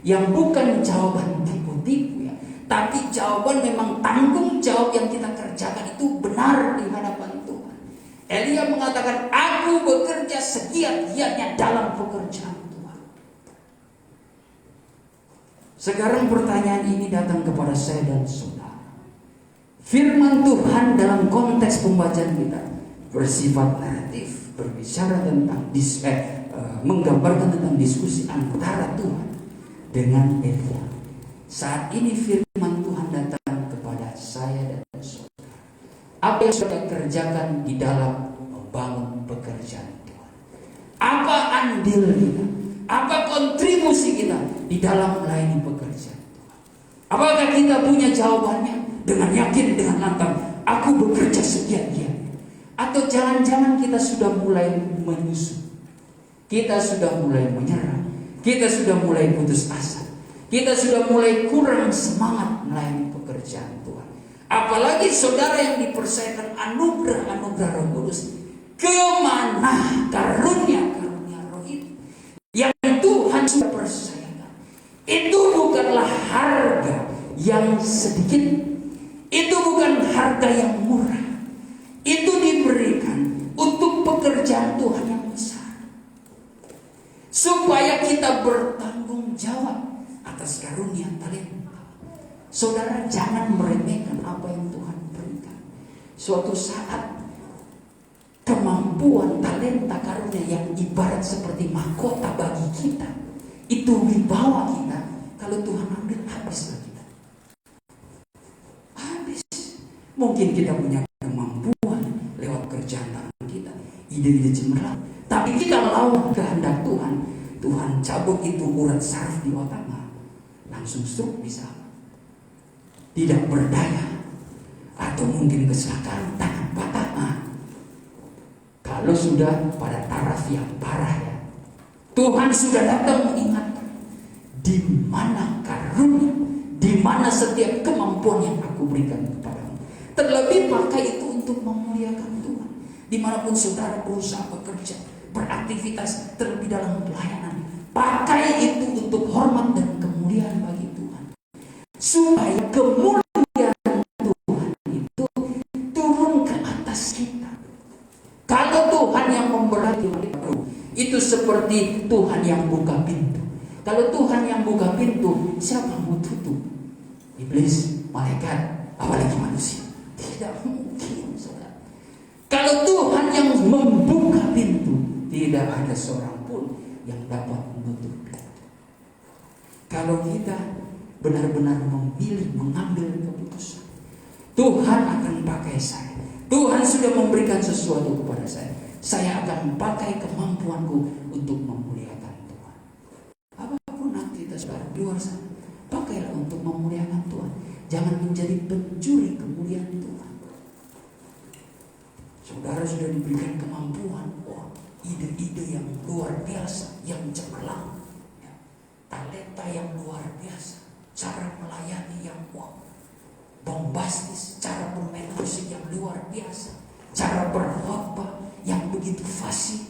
yang bukan jawaban tipu-tipu ya. Tapi jawaban memang tanggung jawab yang kita kerjakan itu benar di hadapan Tuhan. Elia mengatakan, "Aku bekerja segiat-giatnya dalam pekerjaan Tuhan." Sekarang pertanyaan ini datang kepada saya dan saudara. Firman Tuhan dalam konteks pembacaan kita bersifat naratif, berbicara tentang menggambarkan tentang diskusi antara Tuhan dengan Elia. Saat ini firman Tuhan datang kepada saya dan saudara. Apa yang sudah kerjakan di dalam membangun pekerjaan Tuhan? Apa andil kita? Apa kontribusi kita di dalam melayani pekerjaan Tuhan? Apakah kita punya jawabannya dengan yakin, dengan lantang, "Aku bekerja segiat-giatnya"? Atau jangan-jangan kita sudah mulai menyusut? Kita sudah mulai menyerah, kita sudah mulai putus asa, kita sudah mulai kurang semangat melayani pekerjaan Tuhan. Apalagi saudara yang dipercayakan anugerah Roh Kudus, kemana karunia-karunia Roh itu yang Tuhan sudah percayakan? Itu bukanlah harga yang sedikit, itu bukan harga yang murah, itu diberikan untuk pekerjaan Tuhan yang besar, supaya kita bertanggung jawab atas karunia talenta. Saudara, jangan meremehkan apa yang Tuhan berikan. Suatu saat kemampuan, talenta, karunia yang ibarat seperti mahkota bagi kita, itu wibawa kita. Kalau Tuhan ambil, habislah kita. Habis. Mungkin kita punya kemampuan lewat kerjaan tangan kita, ide-ide cemerlang, tapi kita lawan kehendak Tuhan. Tuhan cabut itu urat saraf di otaknya, langsung stroke bisa, tidak berdaya, atau mungkin kecelakaan, tangan patah. Kalau sudah pada taraf yang parah ya, Tuhan sudah datang mengingatkan, di mana karunia, di mana setiap kemampuan yang aku berikan kepadamu. Terlebih pakai itu untuk memuliakan Tuhan. Dimanapun saudara berusaha bekerja, beraktivitas, terlebih dalam pelayanan, pakai itu untuk hormat dan kemuliaan bagi Tuhan, supaya kemuliaan Tuhan itu turun ke atas kita. Kalau Tuhan yang memberkati kita, itu seperti Tuhan yang buka pintu. Kalau Tuhan yang buka pintu, siapa yang mau tutup? Iblis, malaikat, apalagi manusia? Tidak mungkin, saudara. Kalau Tuhan yang membuka pintu, tidak ada seorang pun yang dapat menutup pintu. Kalau kita benar-benar memilih mengambil keputusan, Tuhan akan pakai saya. Tuhan sudah memberikan sesuatu kepada saya. Saya akan pakai kemampuanku untuk memuliakan Tuhan. Apapun aktivitas saudara di luar sana, pakailah untuk memuliakan Tuhan. Jangan menjadi pencuri kemuliaan Tuhan. Saudara sudah diberikan kemampuan, ide-ide yang luar biasa, yang cemerlang, ya, talenta yang luar biasa, cara melayani yang bombastis, cara bermain musik yang luar biasa, cara berkhotbah yang begitu fasih.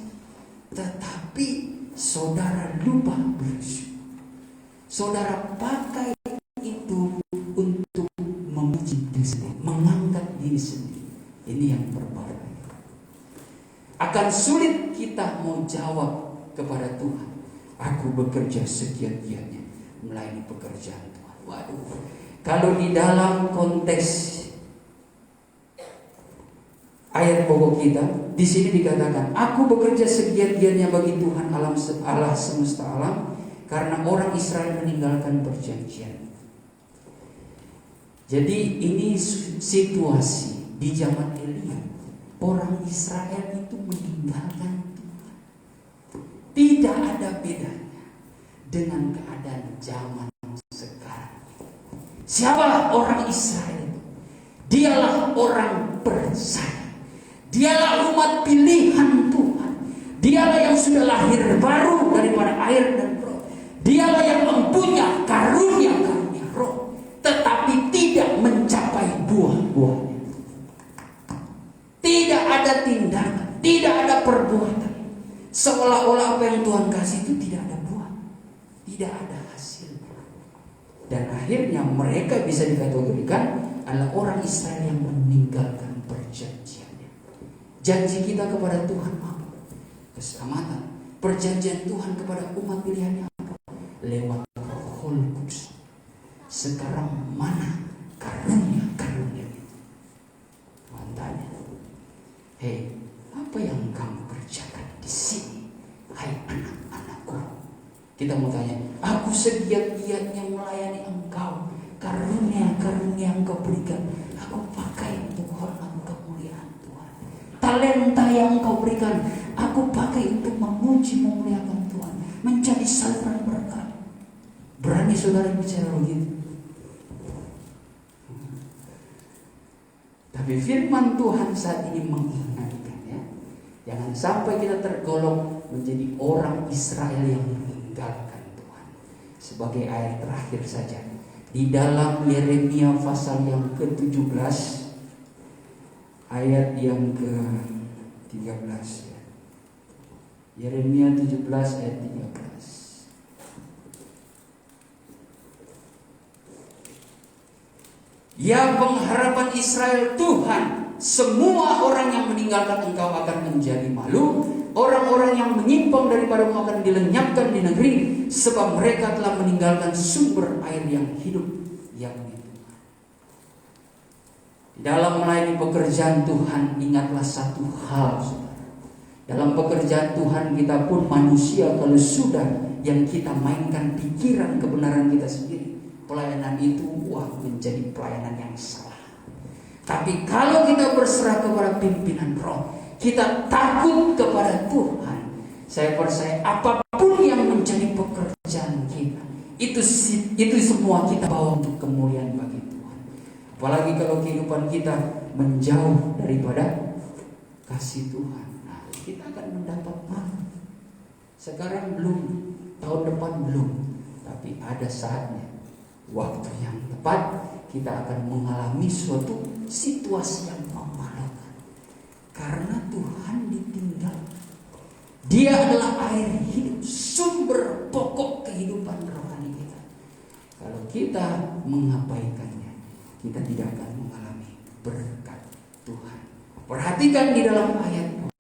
Tetapi saudara lupa bersyukur. Saudara pakai itu untuk memuji diri sendiri, mengangkat diri sendiri, Ini yang berbahaya. Akan sulit kita mau jawab kepada Tuhan, aku bekerja segiat-giatnya melayani pekerjaan Tuhan. Waduh, kalau di dalam konteks ayat pokok kita, di sini dikatakan, aku bekerja segiat-giatnya bagi Tuhan Allah semesta alam, karena orang Israel meninggalkan perjanjian. Jadi ini situasi di zaman Elia, orang Israel itu meninggalkan Tuhan. Tidak ada bedanya dengan keadaan zaman sekarang. Siapa orang Israel itu? Dialah orang percaya. Dialah umat pilihan Tuhan. Dialah yang sudah lahir baru daripada air dan roh. Dialah yang mempunyai karunia-karunia roh, tetapi tidak mencapai buah-buahnya. Tidak ada tindakan, tidak ada perbuatan. Seolah-olah apa yang Tuhan kasih itu tidak ada buah, tidak ada hasil. Dan akhirnya mereka bisa dikategorikan adalah orang Israel yang meninggalkan perjanjiannya. Janji kita kepada Tuhan apa? Keselamatan. Perjanjian Tuhan kepada umat pilihannya apa? Lewat Roh Kudus. Sekarang mana karunia-karunia itu? Tuhan tanya, hei, apa yang kamu kerjakan di sini, hai anak-anakku? Kita mau tanya, aku segiat-giatnya melayani engkau, karunia-karunia engkau berikan, aku pakai untuk hormat kemuliaan Tuhan. Talenta yang engkau berikan, aku pakai untuk memuji memuliakan Tuhan, menjadi saluran berkat. Berani saudara bicara begitu? Tapi firman Tuhan saat ini mengingatkan, ya, jangan sampai kita tergolong menjadi orang Israel yang meninggalkan Tuhan. Sebagai ayat terakhir saja, di dalam Yeremia pasal yang ke-17 ayat yang ke-13, ya. Yeremia 17 ayat 13. Ya pengharapan Israel, Tuhan, semua orang yang meninggalkan engkau akan menjadi malu. Orang-orang yang menyimpang daripadamu akan dilenyapkan di negeri, sebab mereka telah meninggalkan sumber air yang hidup, yakni Tuhan. Dalam melayani pekerjaan Tuhan, ingatlah satu hal, saudara. Dalam pekerjaan Tuhan kita pun manusia, kalau sudah yang kita mainkan pikiran kebenaran kita sendiri, pelayanan itu menjadi pelayanan yang salah. Tapi kalau kita berserah kepada pimpinan roh, kita takut kepada Tuhan, saya percaya apapun yang menjadi pekerjaan kita, itu semua kita bawa untuk kemuliaan bagi Tuhan. Apalagi kalau kehidupan kita menjauh daripada kasih Tuhan, nah, kita akan mendapat malu. Sekarang belum, tahun depan belum, tapi ada saatnya, waktu yang tepat, kita akan mengalami suatu situasi yang memalukan. Karena Tuhan ditinggal. Dia adalah air hidup, sumber pokok kehidupan rohani kita. Kalau kita mengabaikannya, kita tidak akan mengalami berkat Tuhan. Perhatikan di dalam ayat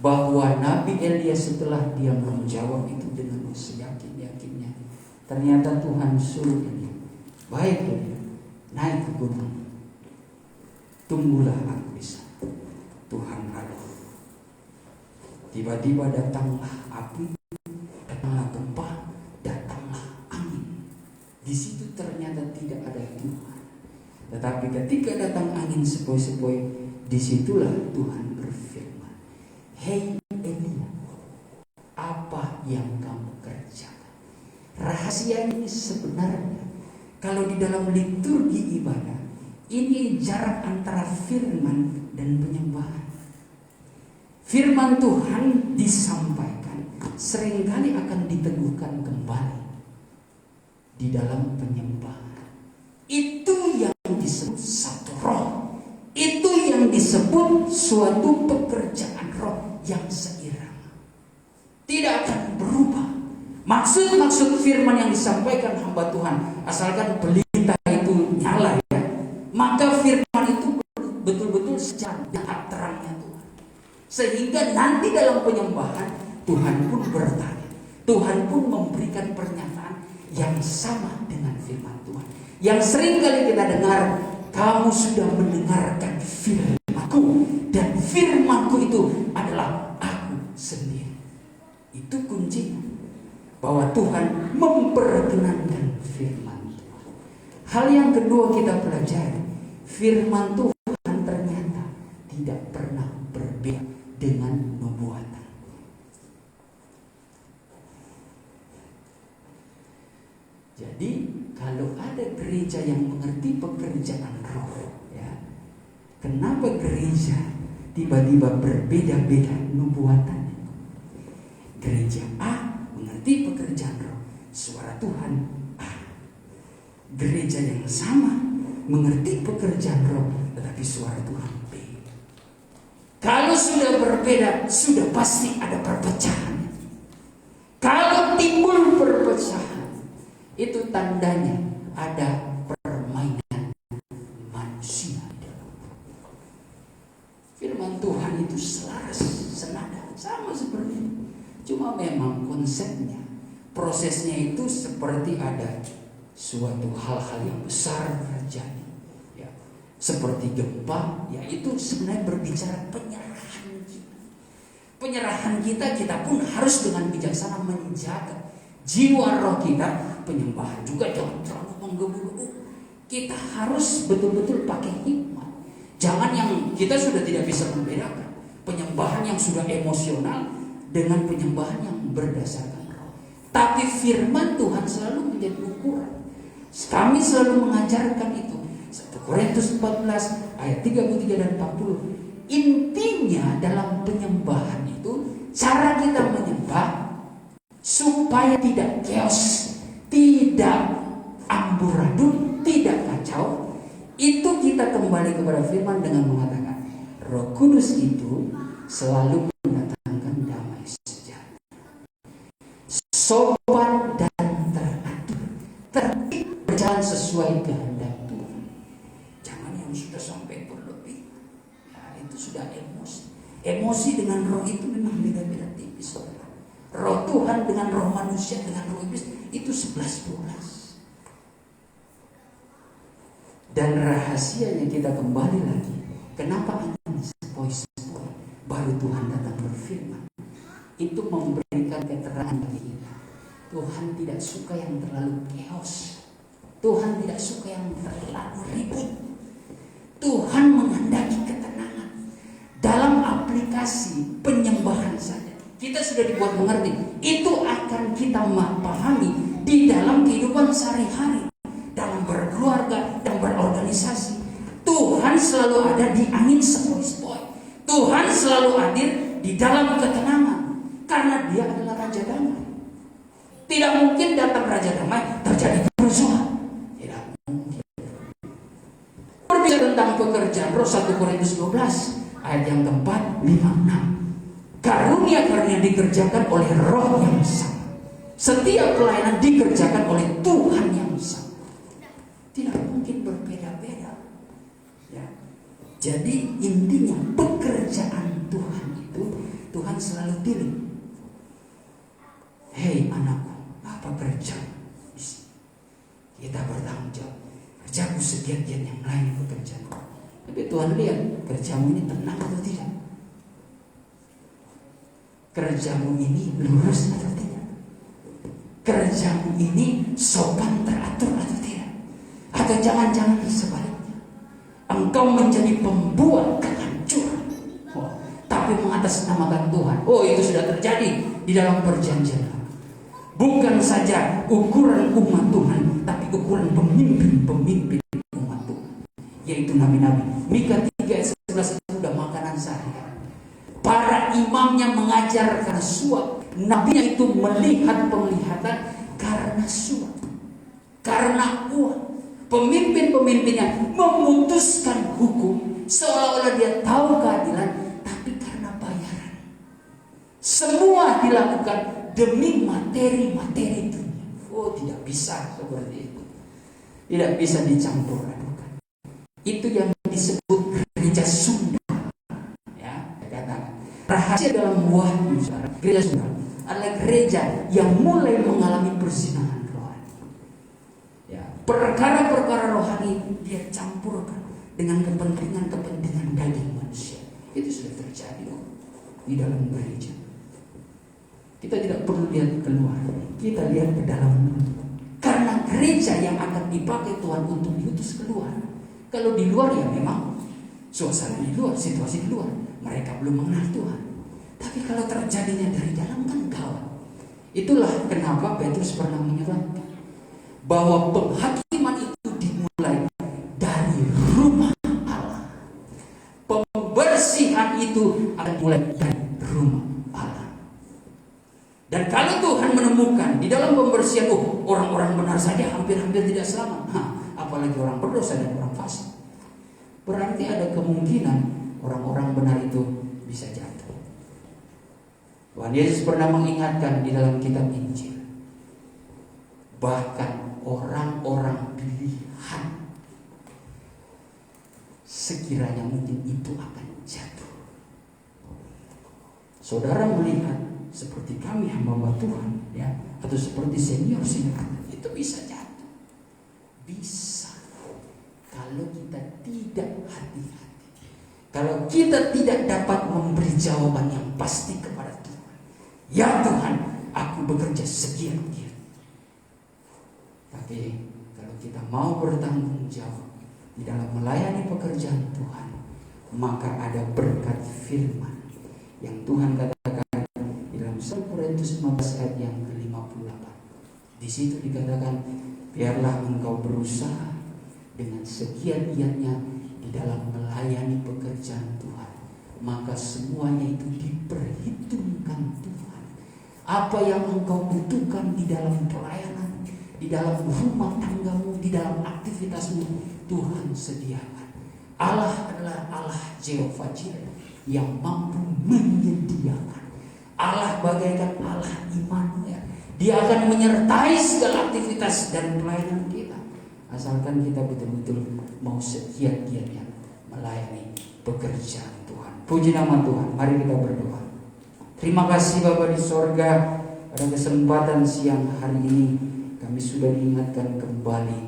bahwa Nabi Elia setelah dia menjawab itu dengan seyakin-yakinnya, ternyata Tuhan suruh dia, baik Elia, naik ke gunung, tunggulah aku di sana. Tuhan lalu tiba-tiba datanglah api, datanglah gempa, datanglah angin. Di situ ternyata tidak ada Tuhan. Tetapi ketika datang angin sepoi-sepoi, disitulah Tuhan berfirman, hei Elia, apa yang kamu kerjakan? Rahasia ini sebenarnya, kalau di dalam liturgi ibadah, ini jarak antara firman dan penyembahan. Firman Tuhan disampaikan, seringkali akan diteguhkan kembali di dalam penyembahan. Itu yang disebut satu roh. Itu yang disebut suatu pekerjaan roh yang seirama, tidak akan berubah. Maksud firman yang disampaikan hamba Tuhan, asalkan pelita itu nyala, ya, maka firman itu betul-betul betul-betul secara dengan terangnya Tuhan. Sehingga nanti dalam penyembahan Tuhan pun bertanya, Tuhan pun memberikan pernyataan yang sama dengan firman Tuhan. Yang sering kali kita dengar, kamu sudah mendengarkan firman-Ku, dan firman-Ku itu adalah aku sendiri. Itu kuncinya, bahwa Tuhan memperkenankan firman Tuhan. Hal yang kedua kita pelajari, firman Tuhan ternyata tidak pernah berbeda dengan nubuatan. Jadi kalau ada gereja yang mengerti pekerjaan roh, ya, kenapa gereja tiba-tiba berbeda-beda nubuatan? Gereja A mengerti pekerjaan roh, suara Tuhan A. Gereja yang sama mengerti pekerjaan roh, tetapi suara Tuhan B. Kalau sudah berbeda, sudah pasti ada perpecahan. Kalau timbul perpecahan, itu tandanya ada permainan manusia. Firman Tuhan itu selaras, senada, sama seperti itu. Cuma memang konsepnya, prosesnya itu seperti ada suatu hal-hal yang besar terjadi, ya, seperti gempa, yaitu sebenarnya berbicara penyerahan kita. Penyerahan kita pun harus dengan bijaksana menjaga jiwa roh kita. Penyembahan juga jangan terlalu menggebu-gebu. Kita harus betul-betul pakai hikmat. Jangan yang kita sudah tidak bisa membedakan penyembahan yang sudah emosional dengan penyembahan yang berdasarkan roh. Tapi firman Tuhan selalu menjadi ukuran. Kami selalu mengajarkan itu. 1 Korintus 14 ayat 33 dan 40. Intinya dalam penyembahan itu, cara kita menyembah supaya tidak chaos, tidak amburadul, tidak kacau, itu kita kembali kepada firman dengan mengatakan Roh Kudus itu selalu mendatangkan damai sejahtera, sopan dan teratur, tertib, berjalan sesuai kehendak Tuhan. Jangan yang sudah sampai berlebih, ya, itu sudah emosi. Emosi dengan roh itu memang beda-beda tipis, saudara. Roh Tuhan dengan roh manusia dengan roh iblis itu 11-12. Dan rahasianya kita kembali lagi, kenapa angin sepoi-sepoi baru Tuhan datang berfirman, itu memberikan keterangan bagi kita. Tuhan tidak suka yang terlalu chaos, Tuhan tidak suka yang terlalu ribut. Tuhan menghendaki ketenangan. Dalam aplikasi penyembahan saja kita sudah dibuat mengerti, itu akan kita pahami di dalam kehidupan sehari-hari, dalam berkeluarga dan berorganisasi. Tuhan selalu ada di angin sepoi-sepoi. Tuhan selalu hadir di dalam ketenangan, karena Dia adalah Raja Damai. Tidak mungkin datang Raja Damai terjadi kerusuhan. Tidak mungkin. Berbicara tentang pekerjaan roh, 1 Korintus 12 ayat yang keempat, 5-6. Karunia-karunia dikerjakan oleh roh yang sama. Setiap pelayanan dikerjakan oleh Tuhan yang sama. Tidak mungkin berbeda-beda, ya. Jadi intinya pekerjaan Tuhan itu, Tuhan selalu pilih. Hei anakku, apa kerjamu? Kita bertanggung jawab. Kerjaku sekian yang lain pekerjaan. Tapi Tuhan lihat kerjamu ini tenang atau tidak. Kerjamu ini lurus atau tidak? Kerjamu ini sopan teratur atau tidak? Atau jangan-jangan sebaliknya, engkau menjadi pembuat kehancuran, tapi mengatasnamakan Tuhan. Oh, itu sudah terjadi di dalam perjanjian lama. Bukan saja ukuran umat Tuhan, tapi ukuran pemimpin-pemimpin umat Tuhan, yaitu nabi-nabi. Mika 3 ayat 11 itu sudah makanan sehari-hari. Para imamnya mengajar karena suap, nabinya itu melihat penglihatan karena suap, karena uang. Pemimpin-pemimpinnya memutuskan hukum seolah-olah dia tahu keadilan, tapi karena bayaran. Semua dilakukan demi materi-materi dunia. Oh, tidak bisa seperti itu. Tidak bisa dicampur adukan. Itu yang disebut gereja rahasia dalam wahyu, saudara, gereja saudara adalah gereja yang mulai mengalami perzinahan rohani. Ya, perkara-perkara rohani dia campurkan dengan kepentingan-kepentingan daging manusia. Itu sudah terjadi di dalam gereja. Kita tidak perlu lihat keluar, kita lihat ke dalam dulu. Karena gereja yang akan dipakai Tuhan untuk diutus keluar. Kalau di luar ya memang suasana di luar, situasi di luar, mereka belum mengenal Tuhan. Tapi kalau terjadinya dari dalam kan gawat. Itulah kenapa Petrus pernah menyebutkan bahwa penghakiman itu dimulai dari rumah Allah. Pembersihan itu akan mulai dari rumah Allah. Dan kalau Tuhan menemukan di dalam pembersihan, orang-orang benar saja hampir-hampir tidak selamat, apalagi orang berdosa dan orang fasik, berarti ada kemungkinan orang-orang benar itu bisa jatuh. Tuhan Yesus pernah mengingatkan di dalam kitab Injil, bahkan orang-orang pilihan sekiranya mungkin itu akan jatuh. Saudara melihat seperti kami hamba Tuhan, ya, atau seperti senior itu bisa jatuh, bisa kalau kita tidak hati-hati, kalau kita tidak dapat memberi jawaban yang pasti kepada Tuhan. Ya Tuhan, aku bekerja sekian-kian. Tapi kalau kita mau bertanggung jawab di dalam melayani pekerjaan Tuhan, maka ada berkat firman yang Tuhan katakan 1 Korintus 15 ayat yang ke-58. Di situ dikatakan, biarlah engkau berusaha dengan segiat-giatnya di dalam melayani pekerjaan Tuhan, maka semuanya itu diperhitungkan Tuhan. Apa yang engkau butuhkan di dalam pelayanan, di dalam rumah tanggamu, di dalam aktivitasmu, Tuhan sediakan. Allah adalah Allah Jehovah Jireh yang mampu menyediakan. Allah bagaikan Allah Immanuel. Dia akan menyertai segala aktivitas dan pelayanan kita, asalkan kita betul-betul mau segiat-giatnya melayani pekerjaan Tuhan. Puji nama Tuhan. Mari kita berdoa. Terima kasih Bapa di sorga, pada kesempatan siang hari ini kami sudah diingatkan kembali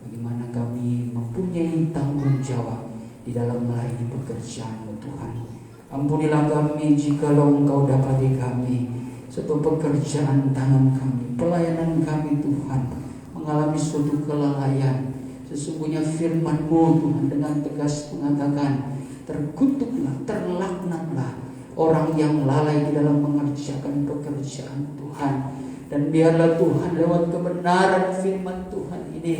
bagaimana kami mempunyai tanggung jawab di dalam melayani pekerjaan Tuhan. Ampunilah kami jikalau Engkau dapati kami suatu pekerjaan tangan kami, pelayanan kami Tuhan mengalami suatu kelalaian. Sesungguhnya firman-Mu Tuhan dengan tegas mengatakan, terkutuklah, terlaknatlah orang yang lalai di dalam mengerjakan pekerjaan Tuhan. Dan biarlah Tuhan lewat kebenaran firman Tuhan ini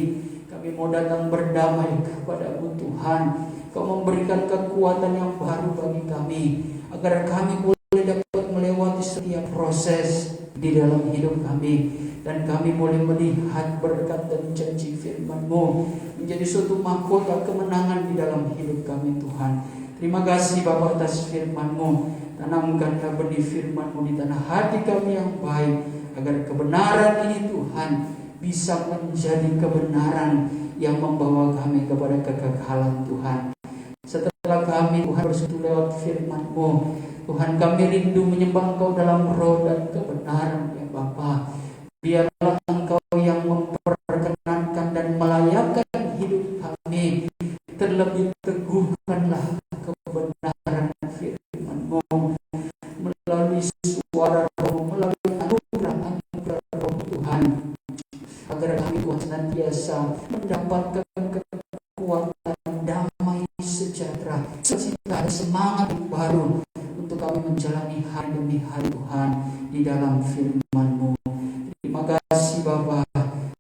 kami mau datang berdamai kepada-Mu Tuhan. Kau memberikan kekuatan yang baru bagi kami, agar kami boleh dapat melewati setiap proses di dalam hidup kami, dan kami boleh melihat berkat dan janji firman-Mu menjadi suatu mahkota kemenangan di dalam hidup kami Tuhan. Terima kasih Bapa atas firman-Mu. Tanamkanlah benih firman-Mu di tanah hati kami yang baik, agar kebenaran ini Tuhan bisa menjadi kebenaran yang membawa kami kepada kekekalan Tuhan. Setelah kami Tuhan bersatu lewat firman-Mu, Tuhan kami rindu menyembah Engkau dalam roh dan kebenaran ya Bapa. Biarlah Engkau yang memperkenankan dan melayakkan hidup kami. Terlebih teguhkanlah kebenaran firman-Mu melalui suara roh, melalui anugerah roh Tuhan, agar kami Tuhan senantiasa mendapatkan kekuatan, damai, sejahtera, sehingga ada semangat baru untuk kami menjalani hari demi hari Tuhan di dalam firman-Mu. Terima kasih Bapa,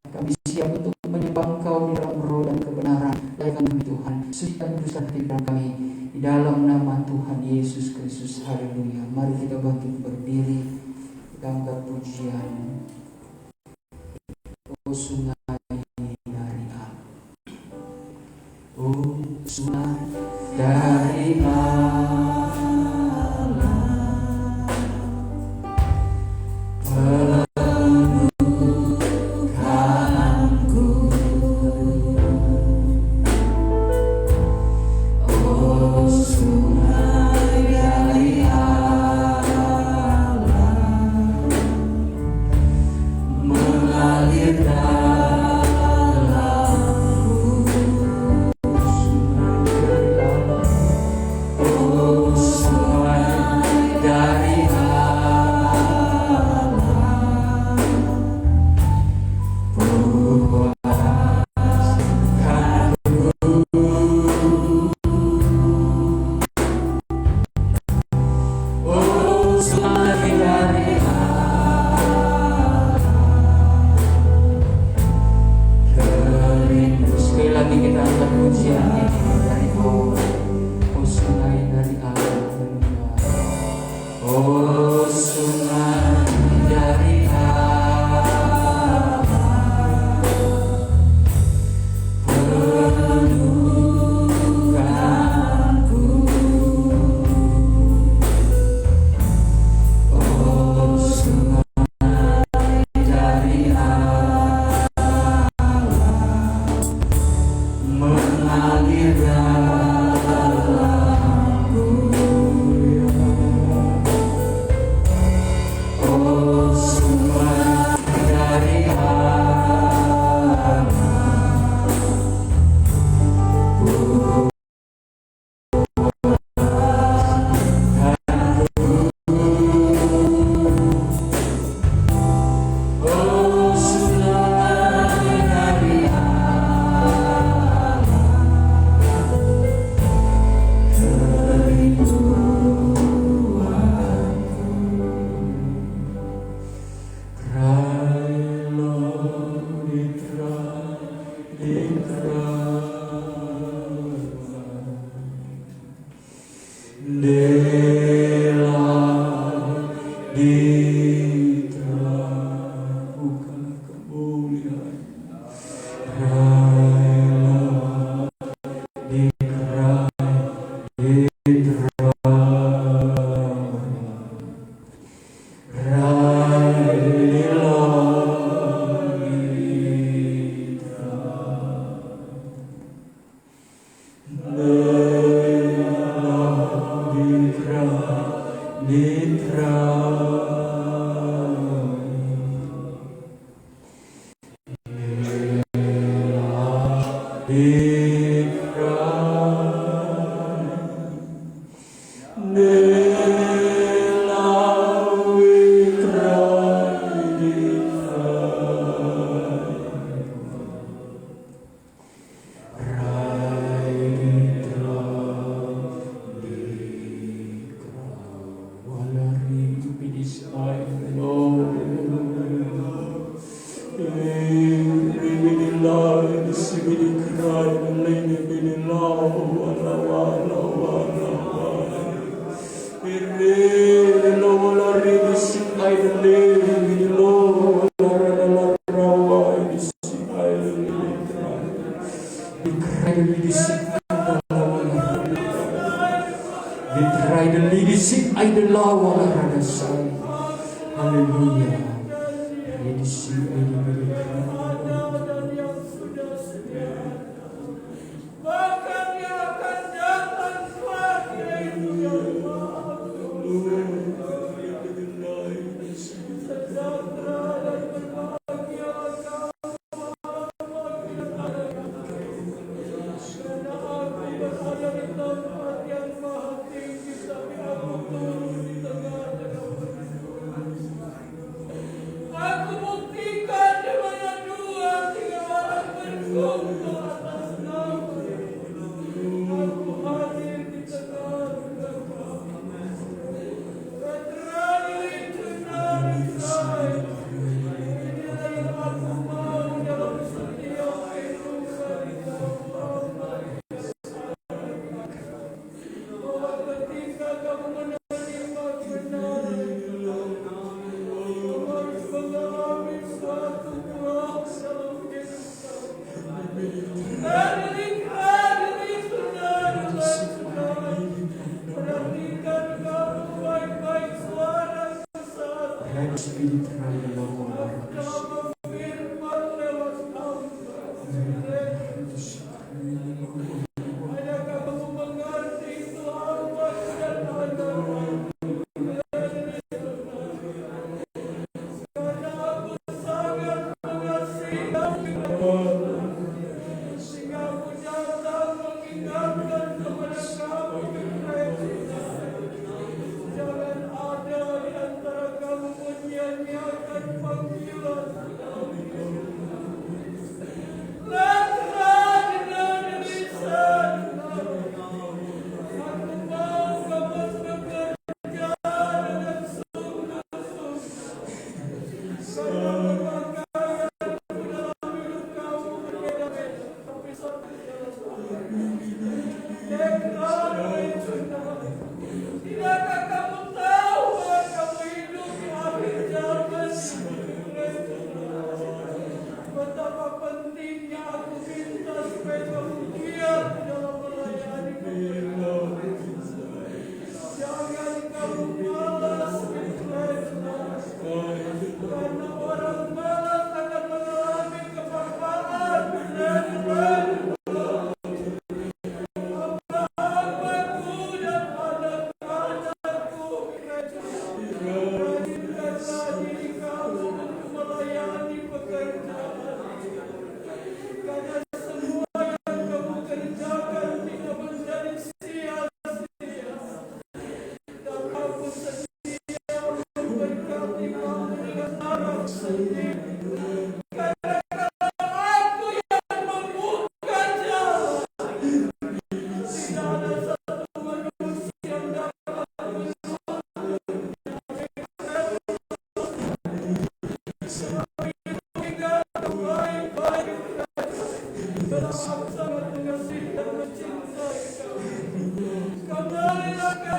kami siap untuk menyembah Engkau di dalam roh dan kebenaran. Layakan kami Tuhan, sucikan kuduskan hati kami di dalam nama Tuhan Yesus Kristus. Haleluya. Mari kita bangkit berdiri, kita angkat pujian. Oh sungai dari Allah, oh sungai dari Allah, pelukanku. Oh sungai dari Allah, Kembalilah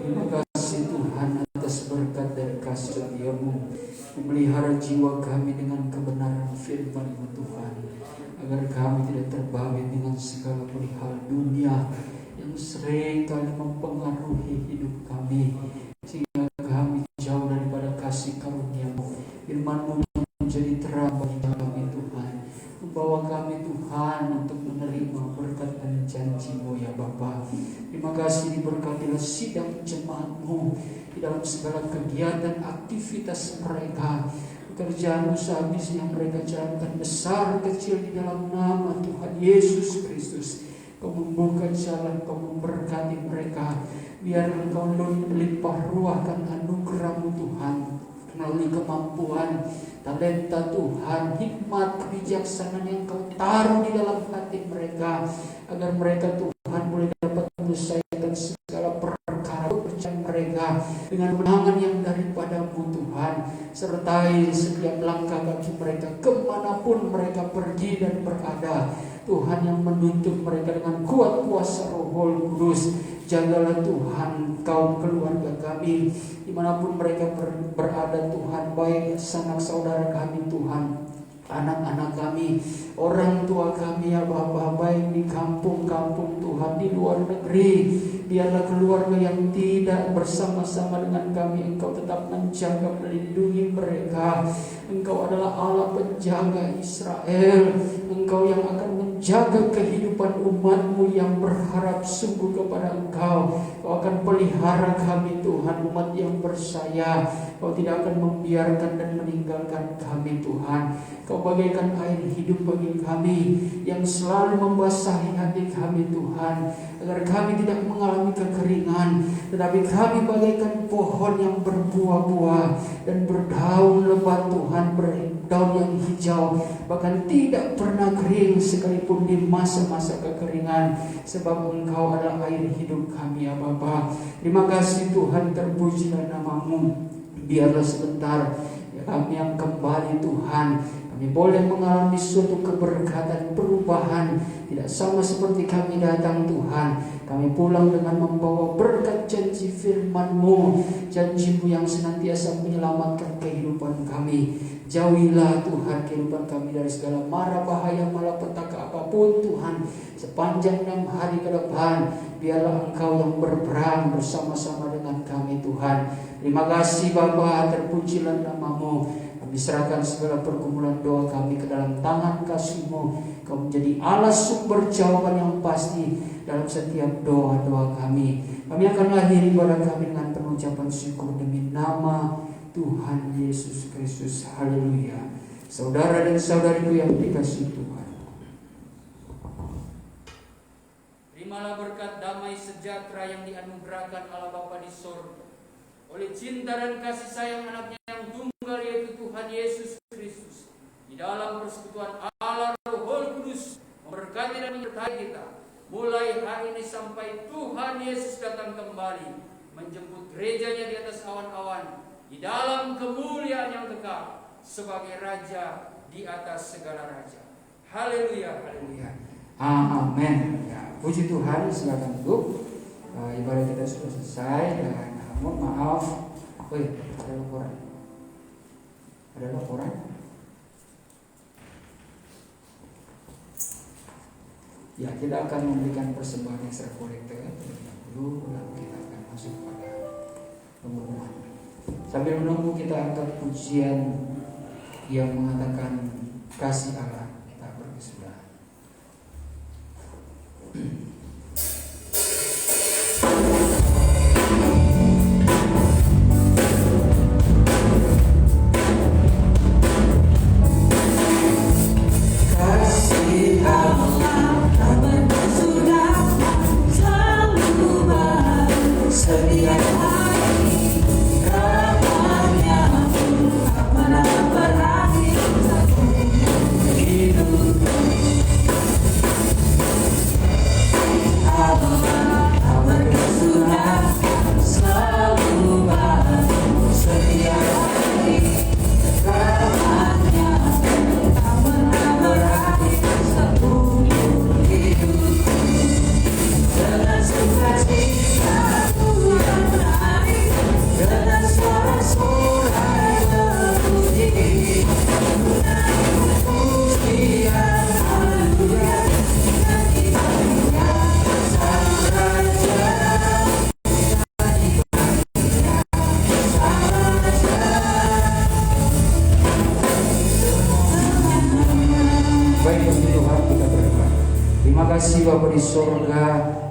Terima kasih Tuhan atas berkat dan kasih setiamu memelihara jiwa kami dengan kebenaran firman-Mu Tuhan, agar kami tidak terbawa dengan segala perihal dunia yang sering kali mempengaruhi hidup kami, sehingga kami jauh daripada kasih karunia-Mu. Firman-Mu menjadi terang bagi kami Tuhan, membawa kami Tuhan untuk menerima berkat dan janji-Mu ya Bapa. Terima kasih diberkatilah sidang jemaat-Mu di dalam segala kegiatan aktivitas mereka, pekerjaan usaha bisnis yang mereka jalankan besar kecil di dalam nama Tuhan Yesus Kristus. Kau membuka jalan, Kau memberkati mereka, biar Engkau limpah ruahkan anugerah-Mu Tuhan melalui kemampuan, talenta Tuhan, hikmat, kebijaksanaan yang Kau taruh di dalam hati mereka, agar mereka Tuhan boleh dapat menyelesaikan segala perkara pekerjaan mereka dengan kemenangan yang daripada-Mu Tuhan. Sertai setiap langkah kaki mereka kemanapun mereka pergi dan berada, Tuhan yang menuntut mereka dengan kuat kuasa Roh Kudus. Jagalah Tuhan kaum keluarga kami dimanapun mereka berada Tuhan, baik sanak saudara kami Tuhan, anak-anak kami, orang tua kami ya Bapa, baik di kampung-kampung Tuhan, di luar negeri. Biarlah keluarga yang tidak bersama-sama dengan kami, Engkau tetap menjaga, melindungi mereka. Engkau adalah Allah penjaga Israel, Engkau yang akan menjaga kehidupan umat-Mu yang berharap sungguh kepada Engkau. Kau akan pelihara kami Tuhan, umat yang bersaya. Kau tidak akan membiarkan dan meninggalkan kami Tuhan. Kau bagaikan air hidup bagi kami yang selalu membasahi hati kami Tuhan, agar kami tidak mengalami kekeringan, tetapi kami bagaikan pohon yang berbuah-buah dan berdaun lebat Tuhan, berdaun yang hijau, bahkan tidak pernah kering sekalipun di masa-masa kekeringan, sebab Engkau adalah air hidup kami ya Bapa. Terima kasih Tuhan, terpujilah nama-Mu. Biarlah sebentar ya kami yang kembali Tuhan, kami boleh mengalami suatu keberkatan, perubahan. Tidak sama seperti kami datang Tuhan, kami pulang dengan membawa berkat janji firman-Mu, janji-Mu yang senantiasa menyelamatkan kehidupan kami. Jauhilah Tuhan kehidupan kami dari segala mara bahaya, malapetaka apapun Tuhan. Sepanjang 6 hari ke depan, biarlah Engkau yang berperang bersama-sama dengan kami Tuhan. Terima kasih Bapa, terpujilah nama-Mu. Kami serahkan segala pergumulan doa kami ke dalam tangan kasih-Mu. Kau menjadi Allah sumber jawaban yang pasti dalam setiap doa-doa kami. Kami akan akhiri ibadah kami dengan pengucapan syukur demi nama Tuhan Yesus Kristus. Haleluya. Saudara dan saudariku yang dikasihi Tuhan, terimalah berkat damai sejahtera yang dianugerahkan Allah Bapa di sorga, oleh cinta dan kasih sayang anaknya yang tunggal yaitu Tuhan Yesus Kristus, di dalam persekutuan Allah Roh Kudus, memberkati dan menyertai kita, mulai hari ini sampai Tuhan Yesus datang kembali, menjemput gerejanya di atas awan-awan, di dalam kemuliaan yang kekal, sebagai Raja di atas segala raja. Haleluya, haleluya. Amin. Ya, puji Tuhan, silakan duduk. Ibadah kita sudah selesai dan mohon maaf. Ada laporan. Ada laporan. Ya, kita akan memberikan persembahan ekstra kolektor terlebih dahulu, lalu kita akan masuk pada pengumuman. Sambil menunggu, kita angkat pujian yang mengatakan kasih Allah. Kita berkesudahan. Kasih Allah tak berkesudahan, selalu baru setiap hari. Rahmatnya tak pernah berakhir seumur hidup. Allah tak berkesudahan, selalu baru setiap hari. Rahmatnya tak pernah berakhir seumur hidup. Dengan sukacita Tuhan naik, dengan sorak-sorai berbunyi, menaikkan pujian haleluya, nyanyikannya sang raja, nyanyikannya sang raja. Baik, puji Tuhan, kita berdoa. Terima kasih Bapa di sorga,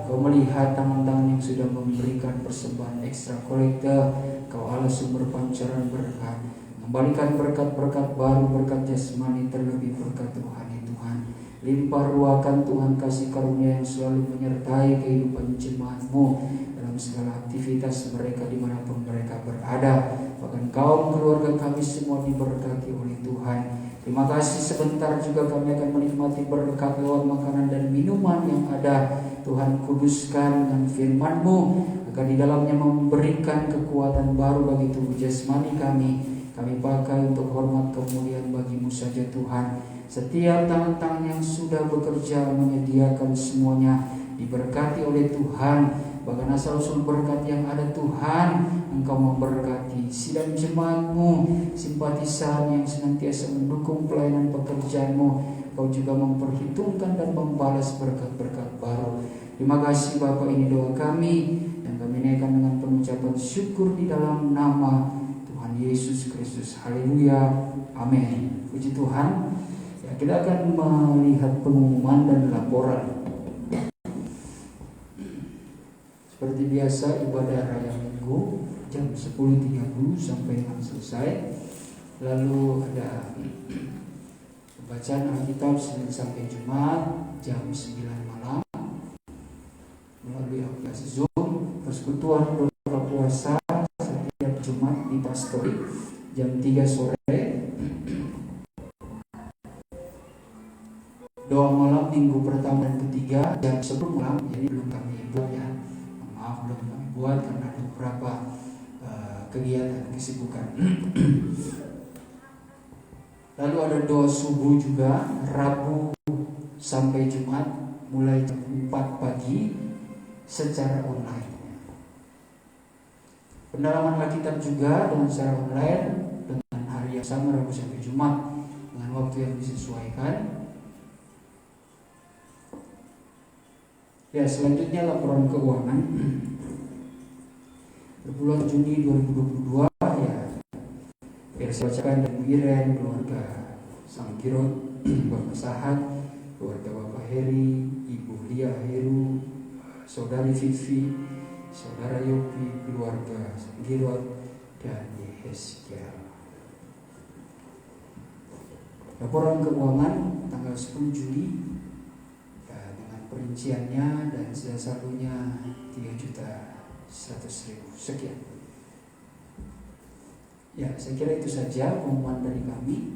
Kau melihat tangan-tangan yang sudah memberikan persembahan ekstra kolektor. Kau Allah sumber pancaran berkat, kembalikan berkat-berkat baru, berkat jasmani terlebih berkat rohani Tuhan. Limpah ruahkan Tuhan kasih karunia yang selalu menyertai kehidupan jemaat-Mu dalam segala aktivitas mereka dimanapun mereka berada. Bahkan kaum keluarga kami semua diberkati oleh Tuhan. Terima kasih, sebentar juga kami akan menikmati berkat lewat makanan dan minuman yang ada. Tuhan, kuduskan dengan firman-Mu agar di dalamnya memberikan kekuatan baru bagi tubuh jasmani kami. Kami pakai untuk hormat kemuliaan bagi-Mu saja Tuhan. Setiap tangan-tangan yang sudah bekerja menyediakan semuanya diberkati oleh Tuhan. Bahkan asal-usul berkat yang ada Tuhan, Engkau memberkati sidang jemaat-Mu, simpatisan yang senantiasa mendukung pelayanan pekerjaan-Mu. Kau juga memperhitungkan dan membalas berkat-berkat baru. Terima kasih Bapa, ini doa kami yang kami naikkan dengan pengucapan syukur di dalam nama Tuhan Yesus Kristus. Haleluya, amin. Puji Tuhan. Ya, kita akan melihat pengumuman dan laporan. Seperti biasa, ibadah raya Minggu jam 10.30 sampai dengan selesai. Lalu ada bacaan Alkitab Senin sampai Jumat jam 9 malam melalui aplikasi Zoom. Persekutuan doa puasa setiap Jumat di Pastori jam 3 sore. Doa malam minggu pertama dan ketiga jam 10 malam. Jadi belum kami buat ya. Maaf, belum kami buat karena ada beberapa kegiatan kesibukan. Lalu ada doa subuh juga Rabu sampai Jumat mulai jam 4 pagi secara online. Pendalaman Alkitab juga dengan secara online dengan hari yang sama Rabu sampai Jumat dengan waktu yang disesuaikan. Ya, selanjutnya laporan keuangan berbulan Juni 2022 ya. Biar saya bacakan dari Wiren, keluarga Sangkirot, Bapak Sahat, keluarga Bapak Heri, Ibu Lia Heru, Saudari Vivi, Saudara Yopi, keluarga Sangkirot, dan Yehezkiel. Laporan keuangan tanggal 10 Juli ya, dengan rinciannya dan sisa saldonya 3.100.000 sekian. Ya, saya kira itu saja pengumuman dari kami.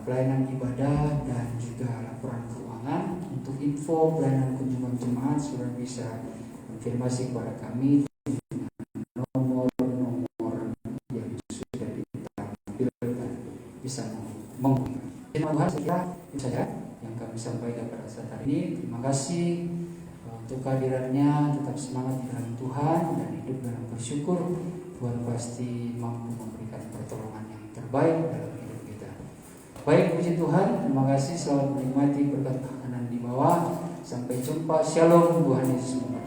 Pelayanan ibadah dan juga laporan keuangan. Untuk info pelayanan kunjungan jemaat, saudara bisa konfirmasi kepada kami dengan nomor yang sudah ditampilkan, bisa menghubungi. Terima kasih, saya kira itu saja yang kami sampaikan pada saat hari ini. Terima kasih untuk kehadirannya. Tetap semangat di dalam Tuhan dan hidup dalam bersyukur. Tuhan pasti mampu memberikan pertolongan yang terbaik dalam hidup kita. Baik, puji Tuhan. Terima kasih. Selamat menikmati berkat makanan di bawah. Sampai jumpa. Shalom. Tuhan Yesus memberkati.